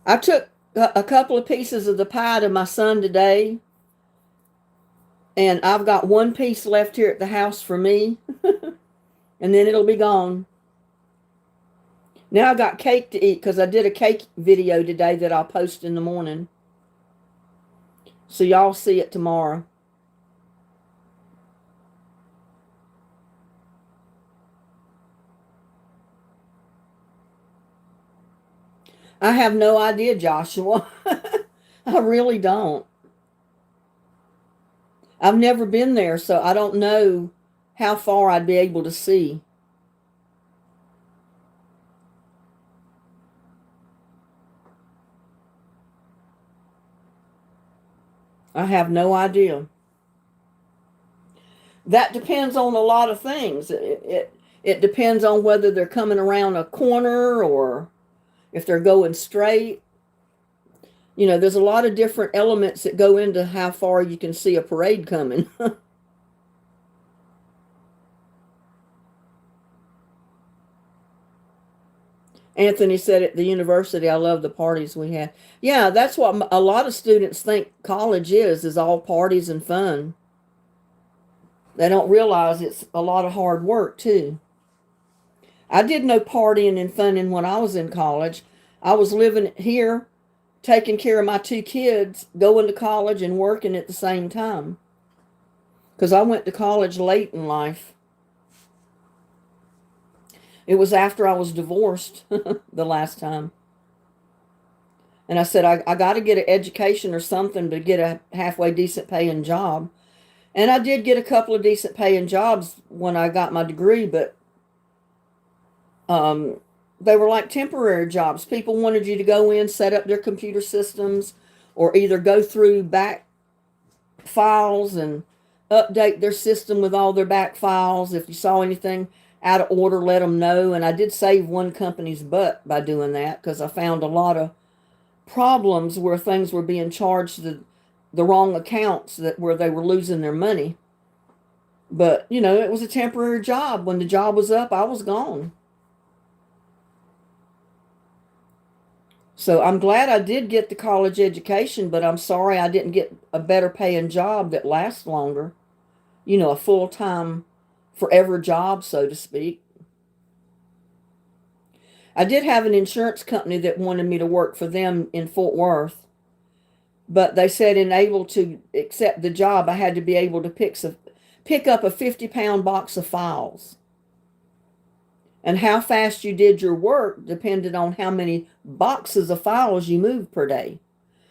I took a couple of pieces of the pie to my son today. And I've got one piece left here at the house for me. And then it'll be gone. Now I got cake to eat because I did a cake video today that I'll post in the morning. So y'all see it tomorrow. I have no idea, Joshua. I really don't. I've never been there, so I don't know how far I'd be able to see. I have no idea. That depends on a lot of things. It depends on whether they're coming around a corner or if they're going straight. You know, there's a lot of different elements that go into how far you can see a parade coming. Anthony said at the university, I love the parties we had. Yeah, that's what a lot of students think college is all parties and fun. They don't realize it's a lot of hard work, too. I did no partying and funning when I was in college. I was living here, taking care of my two kids, going to college and working at the same time. Because I went to college late in life. It was after I was divorced the last time. And I said, I got to get an education or something to get a halfway decent paying job. And I did get a couple of decent paying jobs when I got my degree, but they were like temporary jobs. People wanted you to go in, set up their computer systems, or either go through back files and update their system with all their back files. If you saw anything out of order, let them know. And I did save one company's butt by doing that because I found a lot of problems where things were being charged to the wrong accounts where they were losing their money. But, you know, it was a temporary job. When the job was up, I was gone. So I'm glad I did get the college education, but I'm sorry I didn't get a better paying job that lasts longer. You know, a full-time, forever job, so to speak. I did have an insurance company that wanted me to work for them in Fort Worth, but they said in able to accept the job, I had to be able to pick up a 50-pound box of files. And how fast you did your work depended on how many boxes of files you moved per day.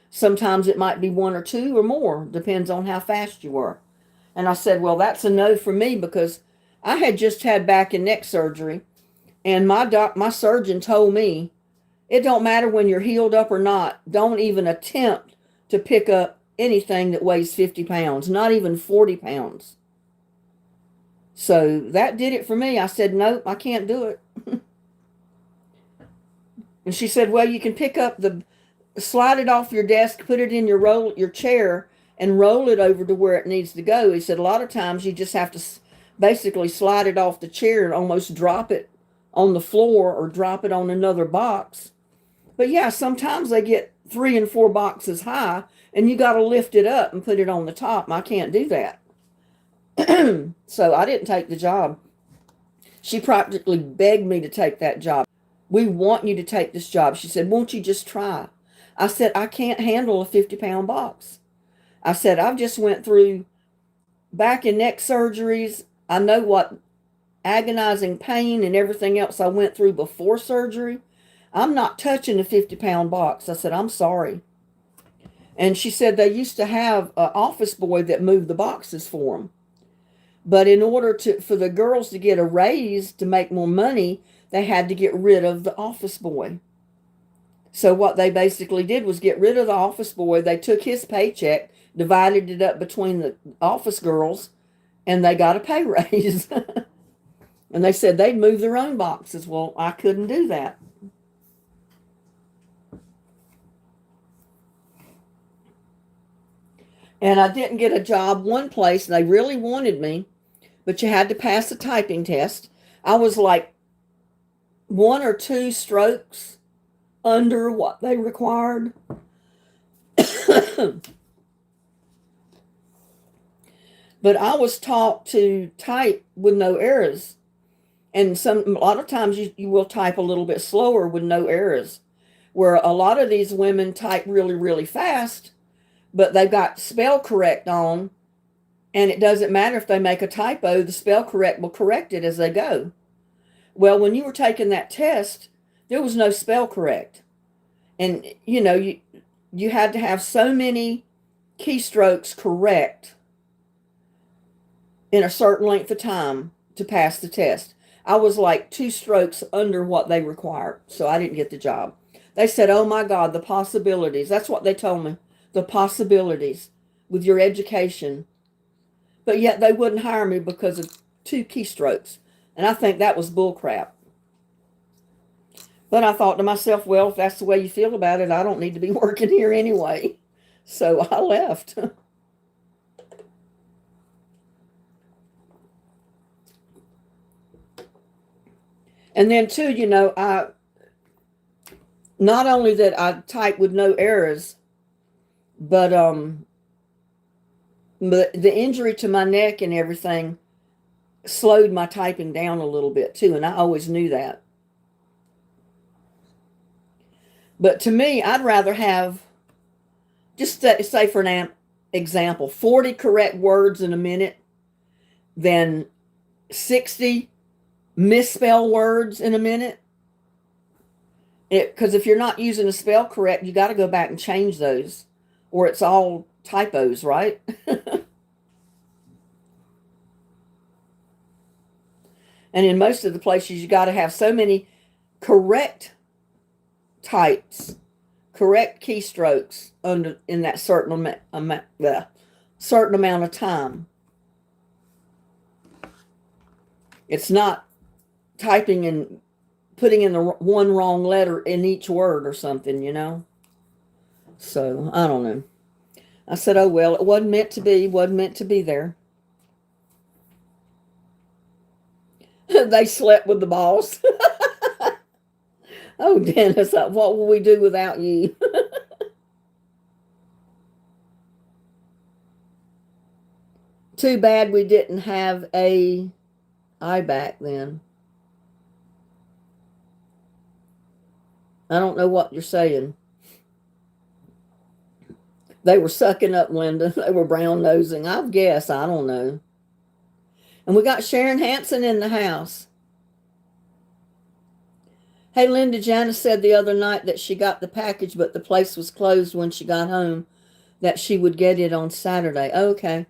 Sometimes it might be one or two or more, depends on how fast you were. And I said, well, that's a no for me, because I had just had back and neck surgery, and my surgeon told me, it don't matter when you're healed up or not, don't even attempt to pick up anything that weighs 50 pounds, not even 40 pounds. So that did it for me. I said, nope, I can't do it. And she said, well, you can slide it off your desk, put it in your chair, and roll it over to where it needs to go. He said, a lot of times you just have to basically slide it off the chair and almost drop it on the floor or drop it on another box. But yeah, sometimes they get 3 and 4 boxes high, and you got to lift it up and put it on the top. And I can't do that. So I didn't take the job. She practically begged me to take that job. We want you to take this job. She said, won't you just try? I said, I can't handle a 50-pound box. I said, I've just went through back and neck surgeries. I know what agonizing pain and everything else I went through before surgery. I'm not touching a 50-pound box. I said, I'm sorry. And she said they used to have an office boy that moved the boxes for them. But in order for the girls to get a raise to make more money, they had to get rid of the office boy. So what they basically did was get rid of the office boy. They took his paycheck, divided it up between the office girls, and they got a pay raise. And they said they'd move their own boxes. Well, I couldn't do that. And I didn't get a job one place. They really wanted me, but you had to pass a typing test. I was like 1 or 2 strokes under what they required. But I was taught to type with no errors. And a lot of times you will type a little bit slower with no errors. Where a lot of these women type really, really fast, but they've got spell correct on, and it doesn't matter if they make a typo, the spell correct will correct it as they go. Well, when you were taking that test, there was no spell correct. And, you had to have so many keystrokes correct in a certain length of time to pass the test. I was like 2 strokes under what they required, so I didn't get the job. They said, oh my God, the possibilities. That's what they told me, the possibilities with your education. But yet they wouldn't hire me because of 2 keystrokes. And I think that was bullcrap. But I thought to myself, well, if that's the way you feel about it, I don't need to be working here anyway. So I left. And then too, I not only that I type with no errors, but the injury to my neck and everything slowed my typing down a little bit too, and I always knew that. But to me, I'd rather have, just say for an example, 40 correct words in a minute than 60 misspell words in a minute. Because if you're not using the spell correct, you got to go back and change those, or it's all typos, right? And in most of the places, you got to have so many correct types, correct keystrokes in that certain amount of time. It's not typing and putting in the one wrong letter in each word or something, So I don't know. I said, oh well, it wasn't meant to be. Wasn't meant to be there. They slept with the boss. Oh, Dennis, what will we do without you? Too bad we didn't have a iBack then. I don't know what you're saying. They were sucking up, Linda. They were brown nosing. I guess. I don't know. And we got Sharon Hanson in the house. Hey, Linda, Janice said the other night that she got the package, but the place was closed when she got home, that she would get it on Saturday. Okay.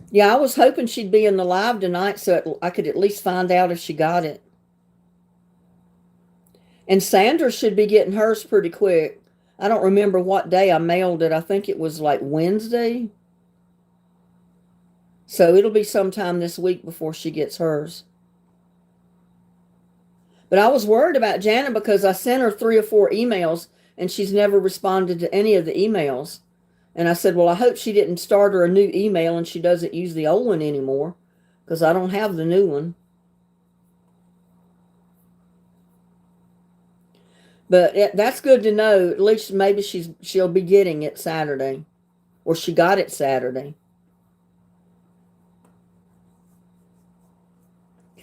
Yeah, I was hoping she'd be in the live tonight so I could at least find out if she got it. And Sandra should be getting hers pretty quick. I don't remember what day I mailed it. I think it was like Wednesday. So it'll be sometime this week before she gets hers. But I was worried about Jana because I sent her 3 or 4 emails and she's never responded to any of the emails. And I said, well, I hope she didn't start her a new email and she doesn't use the old one anymore because I don't have the new one. But that's good to know. At least maybe she'll be getting it Saturday, or she got it Saturday.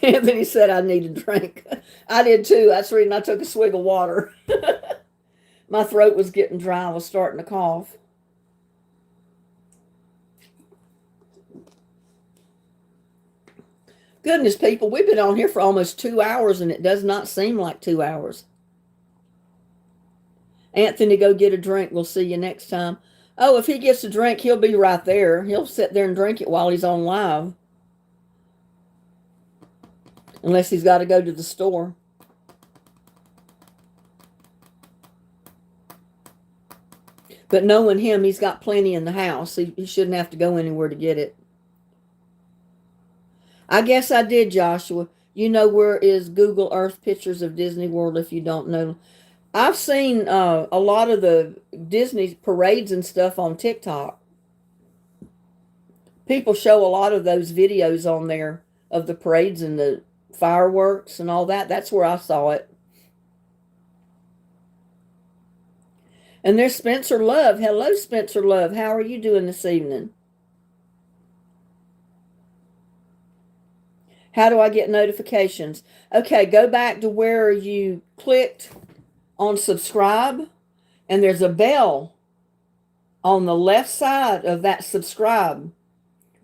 Anthony said I need a drink. I did too. That's the reason I took a swig of water. My throat was getting dry. I was starting to cough. Goodness, people, we've been on here for almost 2 hours and it does not seem like 2 hours. Anthony, go get a drink. We'll see you next time. Oh, if he gets a drink, he'll be right there. He'll sit there and drink it while he's on live. Unless he's got to go to the store. But knowing him, he's got plenty in the house. He shouldn't have to go anywhere to get it. I guess I did, Joshua. You know where is Google Earth pictures of Disney World if you don't know. I've seen a lot of the Disney parades and stuff on TikTok. People show a lot of those videos on there of the parades and the fireworks and all that. That's where I saw it. And there's Spencer Love. Hello, Spencer Love. How are you doing this evening? How do I get notifications? Okay, go back to where you clicked on subscribe, and there's a bell on the left side of that subscribe.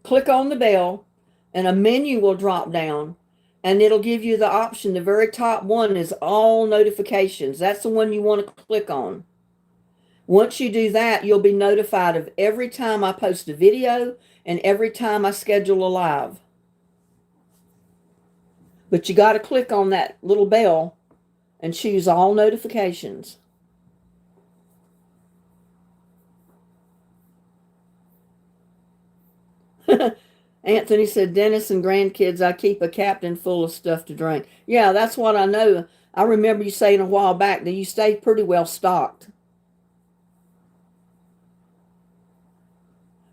Click on the bell, and a menu will drop down, and it'll give you the option. The very top one is all notifications. That's the one you want to click on. Once you do that, you'll be notified of every time I post a video and every time I schedule a live. But you got to click on that little bell and choose all notifications. Anthony said, Dennis and grandkids, I keep a captain full of stuff to drink. Yeah, that's what I know. I remember you saying a while back that you stay pretty well stocked.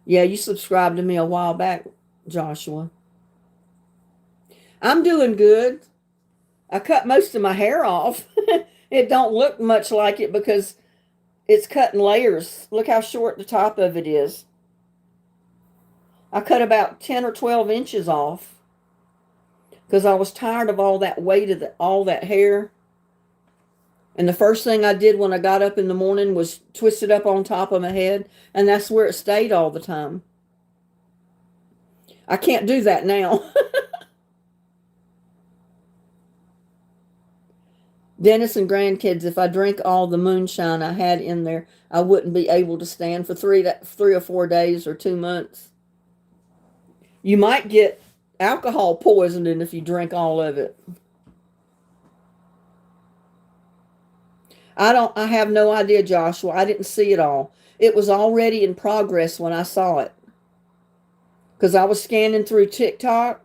Yeah, you subscribed to me a while back, Joshua. I'm doing good. I cut most of my hair off. It don't look much like it because it's cut in layers. Look how short the top of it is. I cut about 10 or 12 inches off because I was tired of all that weight of all that hair. And the first thing I did when I got up in the morning was twist it up on top of my head, and that's where it stayed all the time. I can't do that now. Dennis and grandkids, if I drink all the moonshine I had in there, I wouldn't be able to stand for 3 or 4 days or 2 months. You might get alcohol poisoning if you drink all of it. I have no idea, Joshua. I didn't see it all. It was already in progress when I saw it. Because I was scanning through TikTok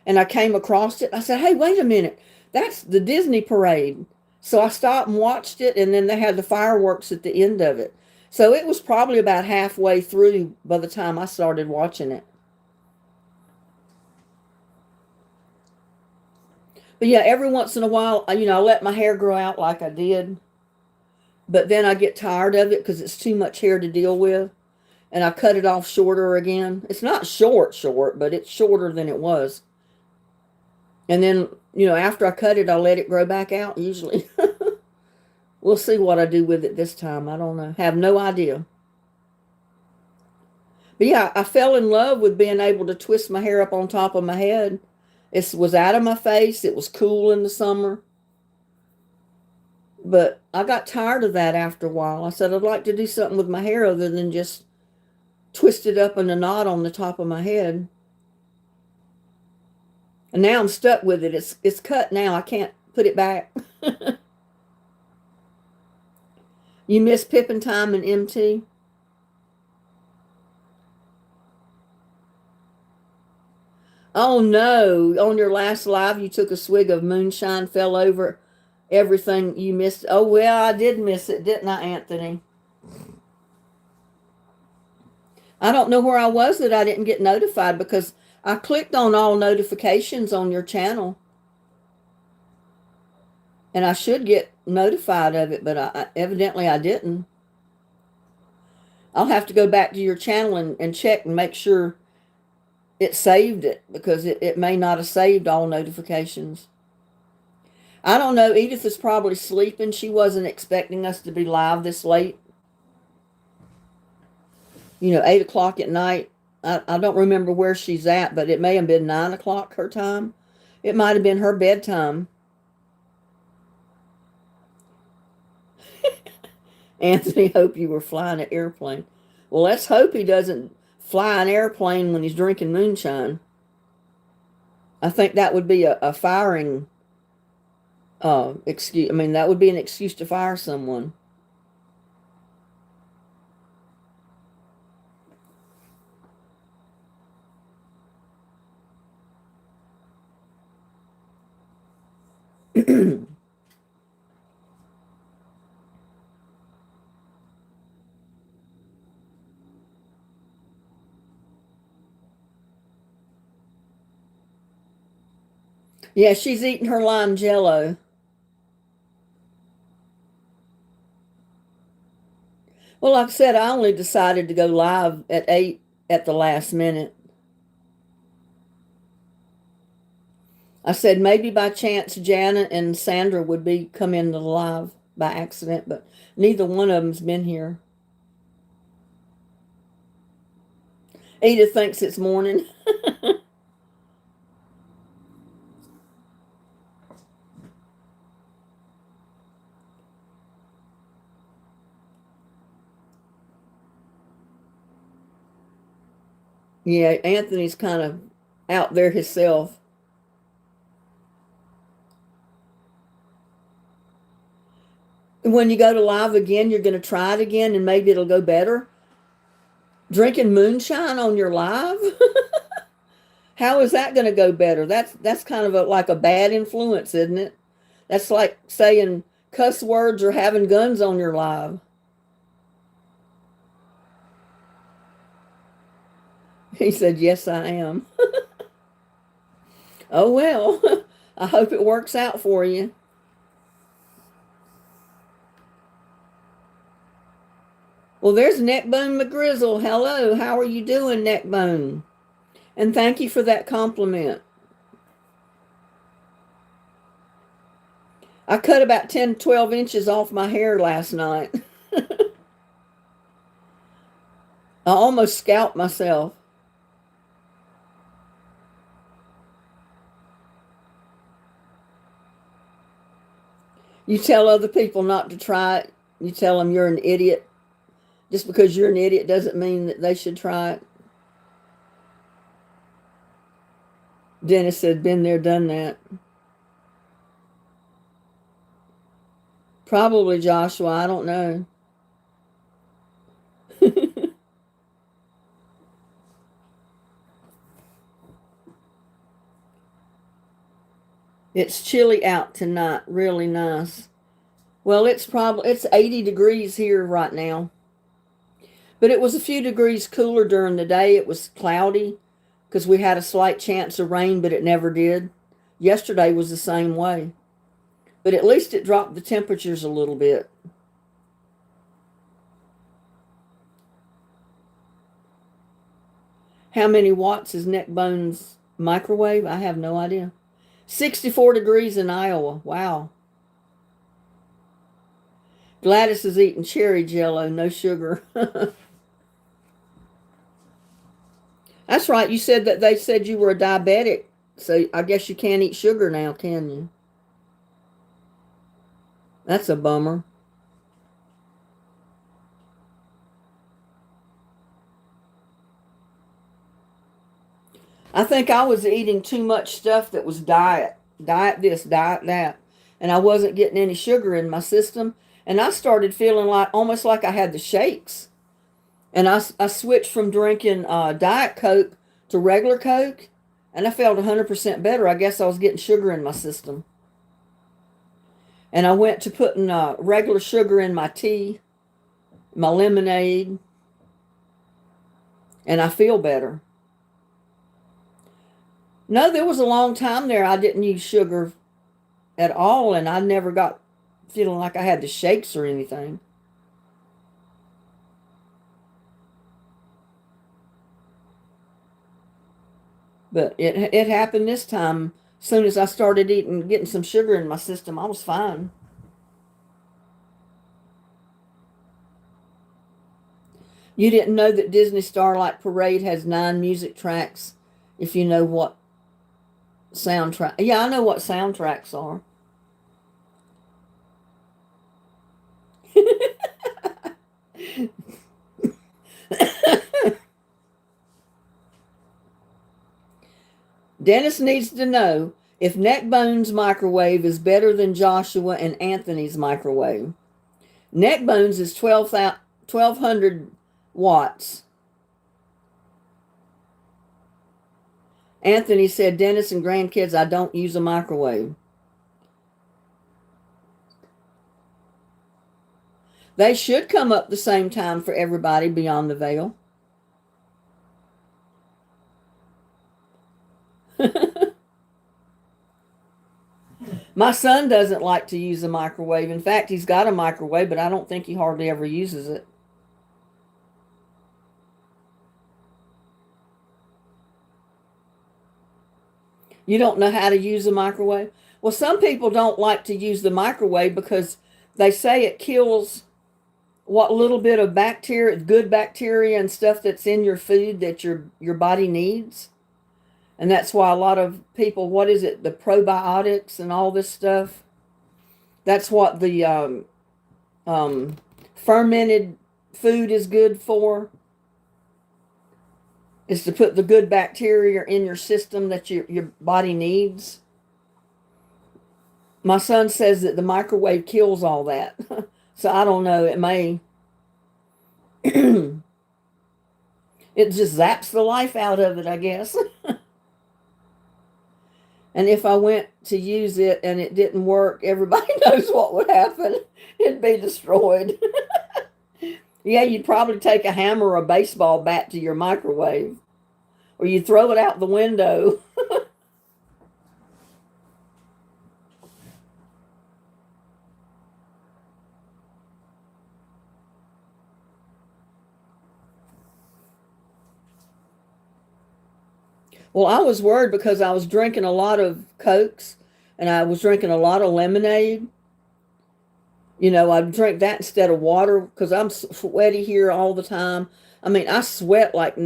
and I came across it. I said, hey, wait a minute. That's the Disney parade. So I stopped and watched it, and then they had the fireworks at the end of it. So it was probably about halfway through by the time I started watching it. But yeah, every once in a while, I let my hair grow out like I did. But then I get tired of it because it's too much hair to deal with. And I cut it off shorter again. It's not short, but it's shorter than it was. And then, after I cut it, I let it grow back out usually. We'll see what I do with it this time. I don't know. Have no idea. But yeah, I fell in love with being able to twist my hair up on top of my head. It was out of my face. It was cool in the summer. But I got tired of that after a while. I said I'd like to do something with my hair other than just twist it up in a knot on the top of my head. And now I'm stuck with it. It's cut now. I can't put it back. You miss Pippin time and MT? Oh no. On your last live, you took a swig of moonshine, fell over everything you missed. Oh, well, I did miss it, didn't I, Anthony? I don't know where I was that I didn't get notified because I clicked on all notifications on your channel and I should get notified of it, but evidently I didn't. I'll have to go back to your channel and check and make sure it saved it because it may not have saved all notifications. I don't know. Edith is probably sleeping. She wasn't expecting us to be live this late. 8 o'clock at night. I don't remember where she's at, but it may have been 9 o'clock her time. It might have been her bedtime. Anthony, hope you were flying an airplane. Well, let's hope he doesn't fly an airplane when he's drinking moonshine. I think that would be a firing excuse. I mean, that would be an excuse to fire someone. Yeah, she's eating her lime jello. Well, like I said, I only decided to go live at 8 at the last minute. I said maybe by chance Janet and Sandra would come into the live by accident, but neither one of them's been here. Edith thinks it's morning. Yeah, Anthony's kind of out there himself. When you go to live again, you're going to try it again and maybe it'll go better. Drinking moonshine on your live? How is that going to go better? That's kind of like a bad influence, isn't it? That's like saying cuss words or having guns on your live. He said, yes, I am. Oh, well, I hope it works out for you. Well, there's Neckbone McGrizzle. Hello, how are you doing, Neckbone? And thank you for that compliment. I cut about 10, 12 inches off my hair last night. I almost scalped myself. You tell other people not to try it. You tell them you're an idiot. Just because you're an idiot doesn't mean that they should try it. Dennis said, been there, done that. Probably Joshua, I don't know. It's chilly out tonight, really nice. Well, it's 80 degrees here right now. But it was a few degrees cooler during the day. It was cloudy because we had a slight chance of rain, but it never did. Yesterday was the same way. But at least it dropped the temperatures a little bit. How many watts is Neckbone's microwave? I have no idea. 64 degrees in Iowa. Wow. Gladys is eating cherry jello, no sugar. That's right. You said that they said you were a diabetic. So I guess you can't eat sugar now, can you? That's a bummer. I think I was eating too much stuff that was diet this, diet that, and I wasn't getting any sugar in my system. And I started feeling like almost like I had the shakes. And I switched from drinking Diet Coke to regular Coke, and I felt 100% better. I guess I was getting sugar in my system. And I went to putting regular sugar in my tea, my lemonade, and I feel better. No, there was a long time there I didn't use sugar at all, and I never got feeling like I had the shakes or anything. But it happened this time. As soon as I started eating, getting some sugar in my system, I was fine. You didn't know that Disney Starlight Parade has 9 music tracks, if you know what soundtrack. Yeah, I know what soundtracks are. Dennis needs to know if Neckbone's microwave is better than Joshua and Anthony's microwave. Neckbone's is 1200 watts. Anthony said, Dennis and grandkids, I don't use a microwave. They should come up the same time for everybody beyond the veil. My son doesn't like to use a microwave. In fact, he's got a microwave, but I don't think he hardly ever uses it. You don't know how to use a microwave? Well, some people don't like to use the microwave because they say it kills what little bit of bacteria, good bacteria and stuff that's in your food that your body needs. And that's why a lot of people, what is it, the probiotics and all this stuff, that's what the fermented food is good for, is to put the good bacteria in your system that your body needs. My son says that the microwave kills all that. So I don't know, it may. It just zaps the life out of it, I guess. And if I went to use it and it didn't work, everybody knows what would happen. It'd be destroyed. Yeah, you'd probably take a hammer or a baseball bat to your microwave, or you'd throw it out the window. Well, I was worried because I was drinking a lot of Cokes and I was drinking a lot of lemonade. You know, I'd drink that instead of water because I'm sweaty here all the time. I mean, I sweat like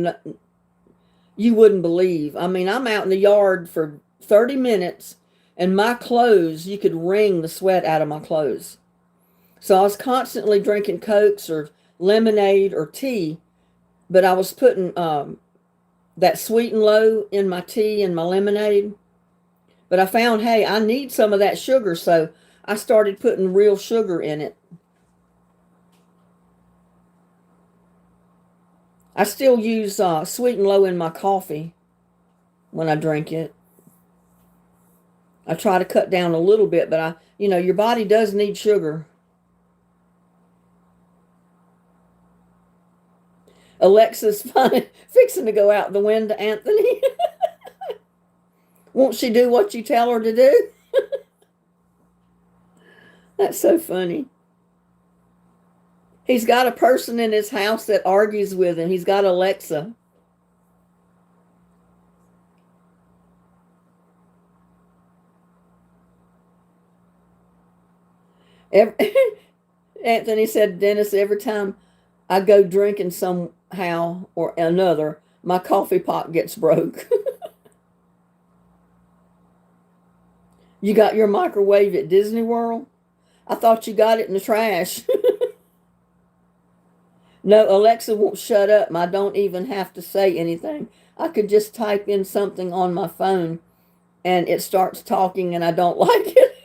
you wouldn't believe. I mean, I'm out in the yard for 30 minutes and my clothes, you could wring the sweat out of my clothes. So I was constantly drinking Cokes or lemonade or tea, but I was putting that sweet and low in my tea and my lemonade. But I found, hey, I need some of that sugar, so I started putting real sugar in it. I still use sweet and low in my coffee when I drink it. I try to cut down a little bit, but your body does need sugar. Alexa's fixing to go out the window, Anthony. Won't she do what you tell her to do? That's so funny. He's got a person in his house that argues with him. He's got Alexa. Anthony said, Dennis, every time I go drinking somehow or another, my coffee pot gets broke. You got your microwave at Disney World? I thought you got it in the trash. No, Alexa won't shut up. I don't even have to say anything. I could just type in something on my phone and it starts talking and I don't like it.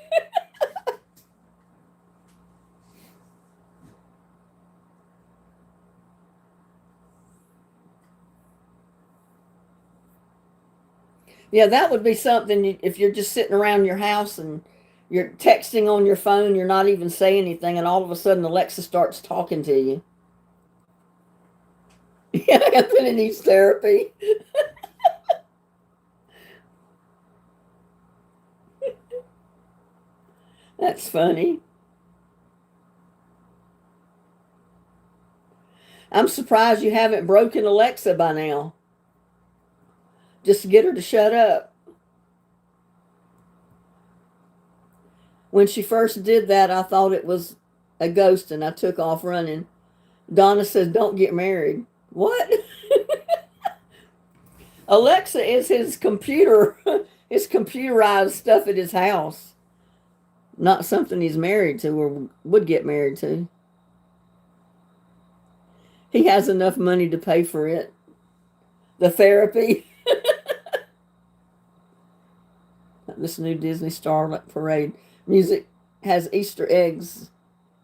Yeah, that would be something if you're just sitting around your house and you're texting on your phone, you're not even saying anything, and all of a sudden Alexa starts talking to you. Yeah, Anthony needs therapy. That's funny. I'm surprised you haven't broken Alexa by now. Just to get her to shut up. When she first did that, I thought it was a ghost and I took off running. Donna says, "Don't get married." What? Alexa is his computer, his computerized stuff at his house. Not something he's married to or would get married to. He has enough money to pay for it. The therapy. This new Disney Starlight Parade music has Easter eggs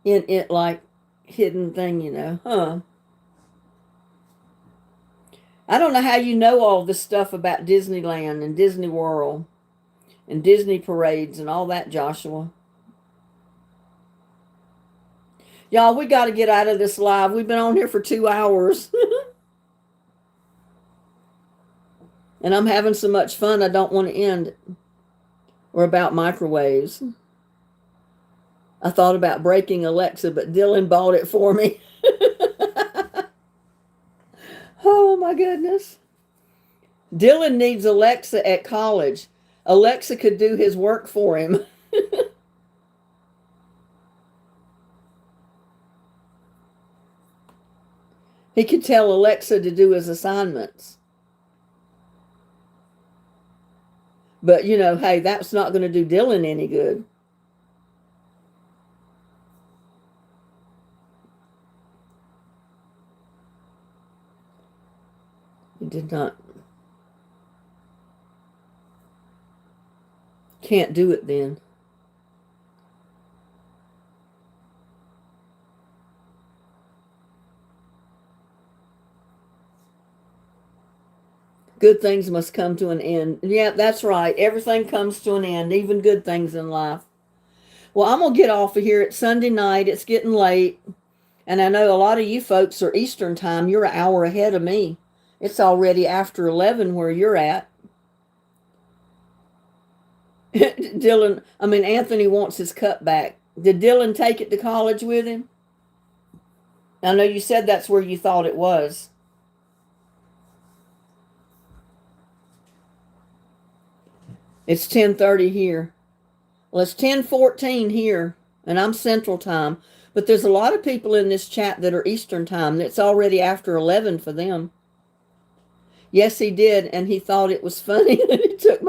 in it, like hidden thing, huh? I don't know how you know all this stuff about Disneyland and Disney World and Disney parades and all that, Joshua. Y'all, we got to get out of this live. We've been on here for 2 hours. And I'm having so much fun, I don't want to end it. Or about microwaves. I thought about breaking Alexa, but Dylan bought it for me. Oh my goodness. Dylan needs Alexa at college. Alexa could do his work for him. He could tell Alexa to do his assignments. But, hey, that's not going to do Dylan any good. He did not. Can't do it then. Good things must come to an end. Yeah, that's right. Everything comes to an end, even good things in life. Well, I'm going to get off of here. It's Sunday night. It's getting late. And I know a lot of you folks are Eastern time. You're an hour ahead of me. It's already after 11 where you're at. Anthony wants his cup back. Did Dylan take it to college with him? I know you said that's where you thought it was. It's 10:30 here. Well, it's 10:14 here, and I'm Central Time. But there's a lot of people in this chat that are Eastern Time. It's already after 11 for them. Yes, he did, and he thought it was funny that he took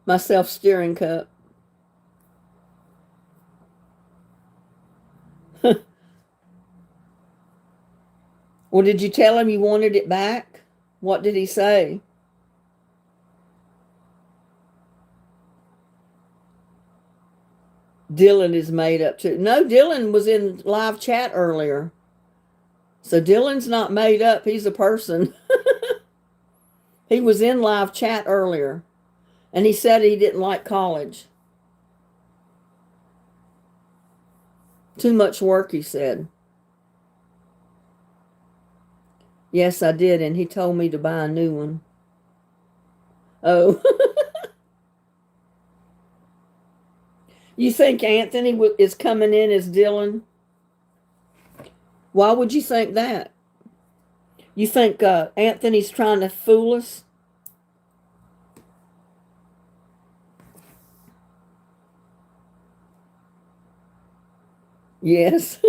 my self-steering cup. Well, did you tell him you wanted it back? What did he say? Dylan is made up too. No, Dylan was in live chat earlier. So Dylan's not made up. He's a person. He was in live chat earlier. And he said he didn't like college. Too much work, he said. Yes, I did. And he told me to buy a new one. Oh. You think Anthony is coming in as Dylan? Why would you think that? You think Anthony's trying to fool us? Yes.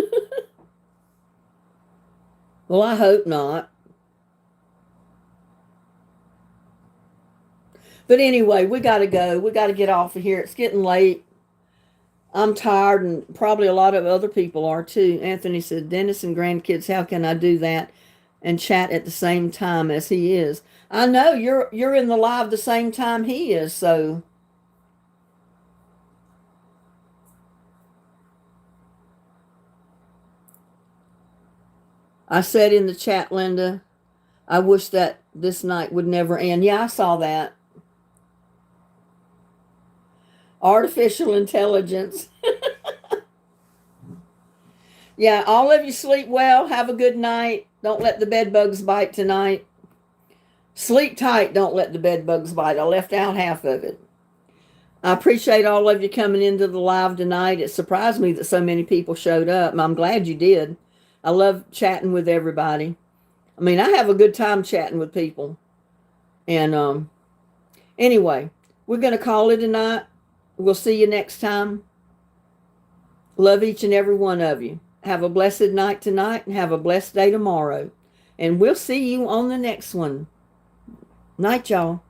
Well, I hope not. But anyway, we got to go. We got to get off of here. It's getting late. I'm tired, and probably a lot of other people are too. Anthony said, Dennis and grandkids, how can I do that and chat at the same time as he is? I know you're in the live the same time he is, so I said in the chat, Linda, I wish that this night would never end. Yeah, I saw that. Artificial intelligence. Yeah, all of you sleep well. Have a good night. Don't let the bed bugs bite tonight. Sleep tight. Don't let the bed bugs bite. I left out half of it. I appreciate all of you coming into the live tonight. It surprised me that so many people showed up. I'm glad you did. I love chatting with everybody. I mean, I have a good time chatting with people. And anyway, we're going to call it a night. We'll see you next time. Love each and every one of you. Have a blessed night tonight and have a blessed day tomorrow. And we'll see you on the next one. Night, y'all.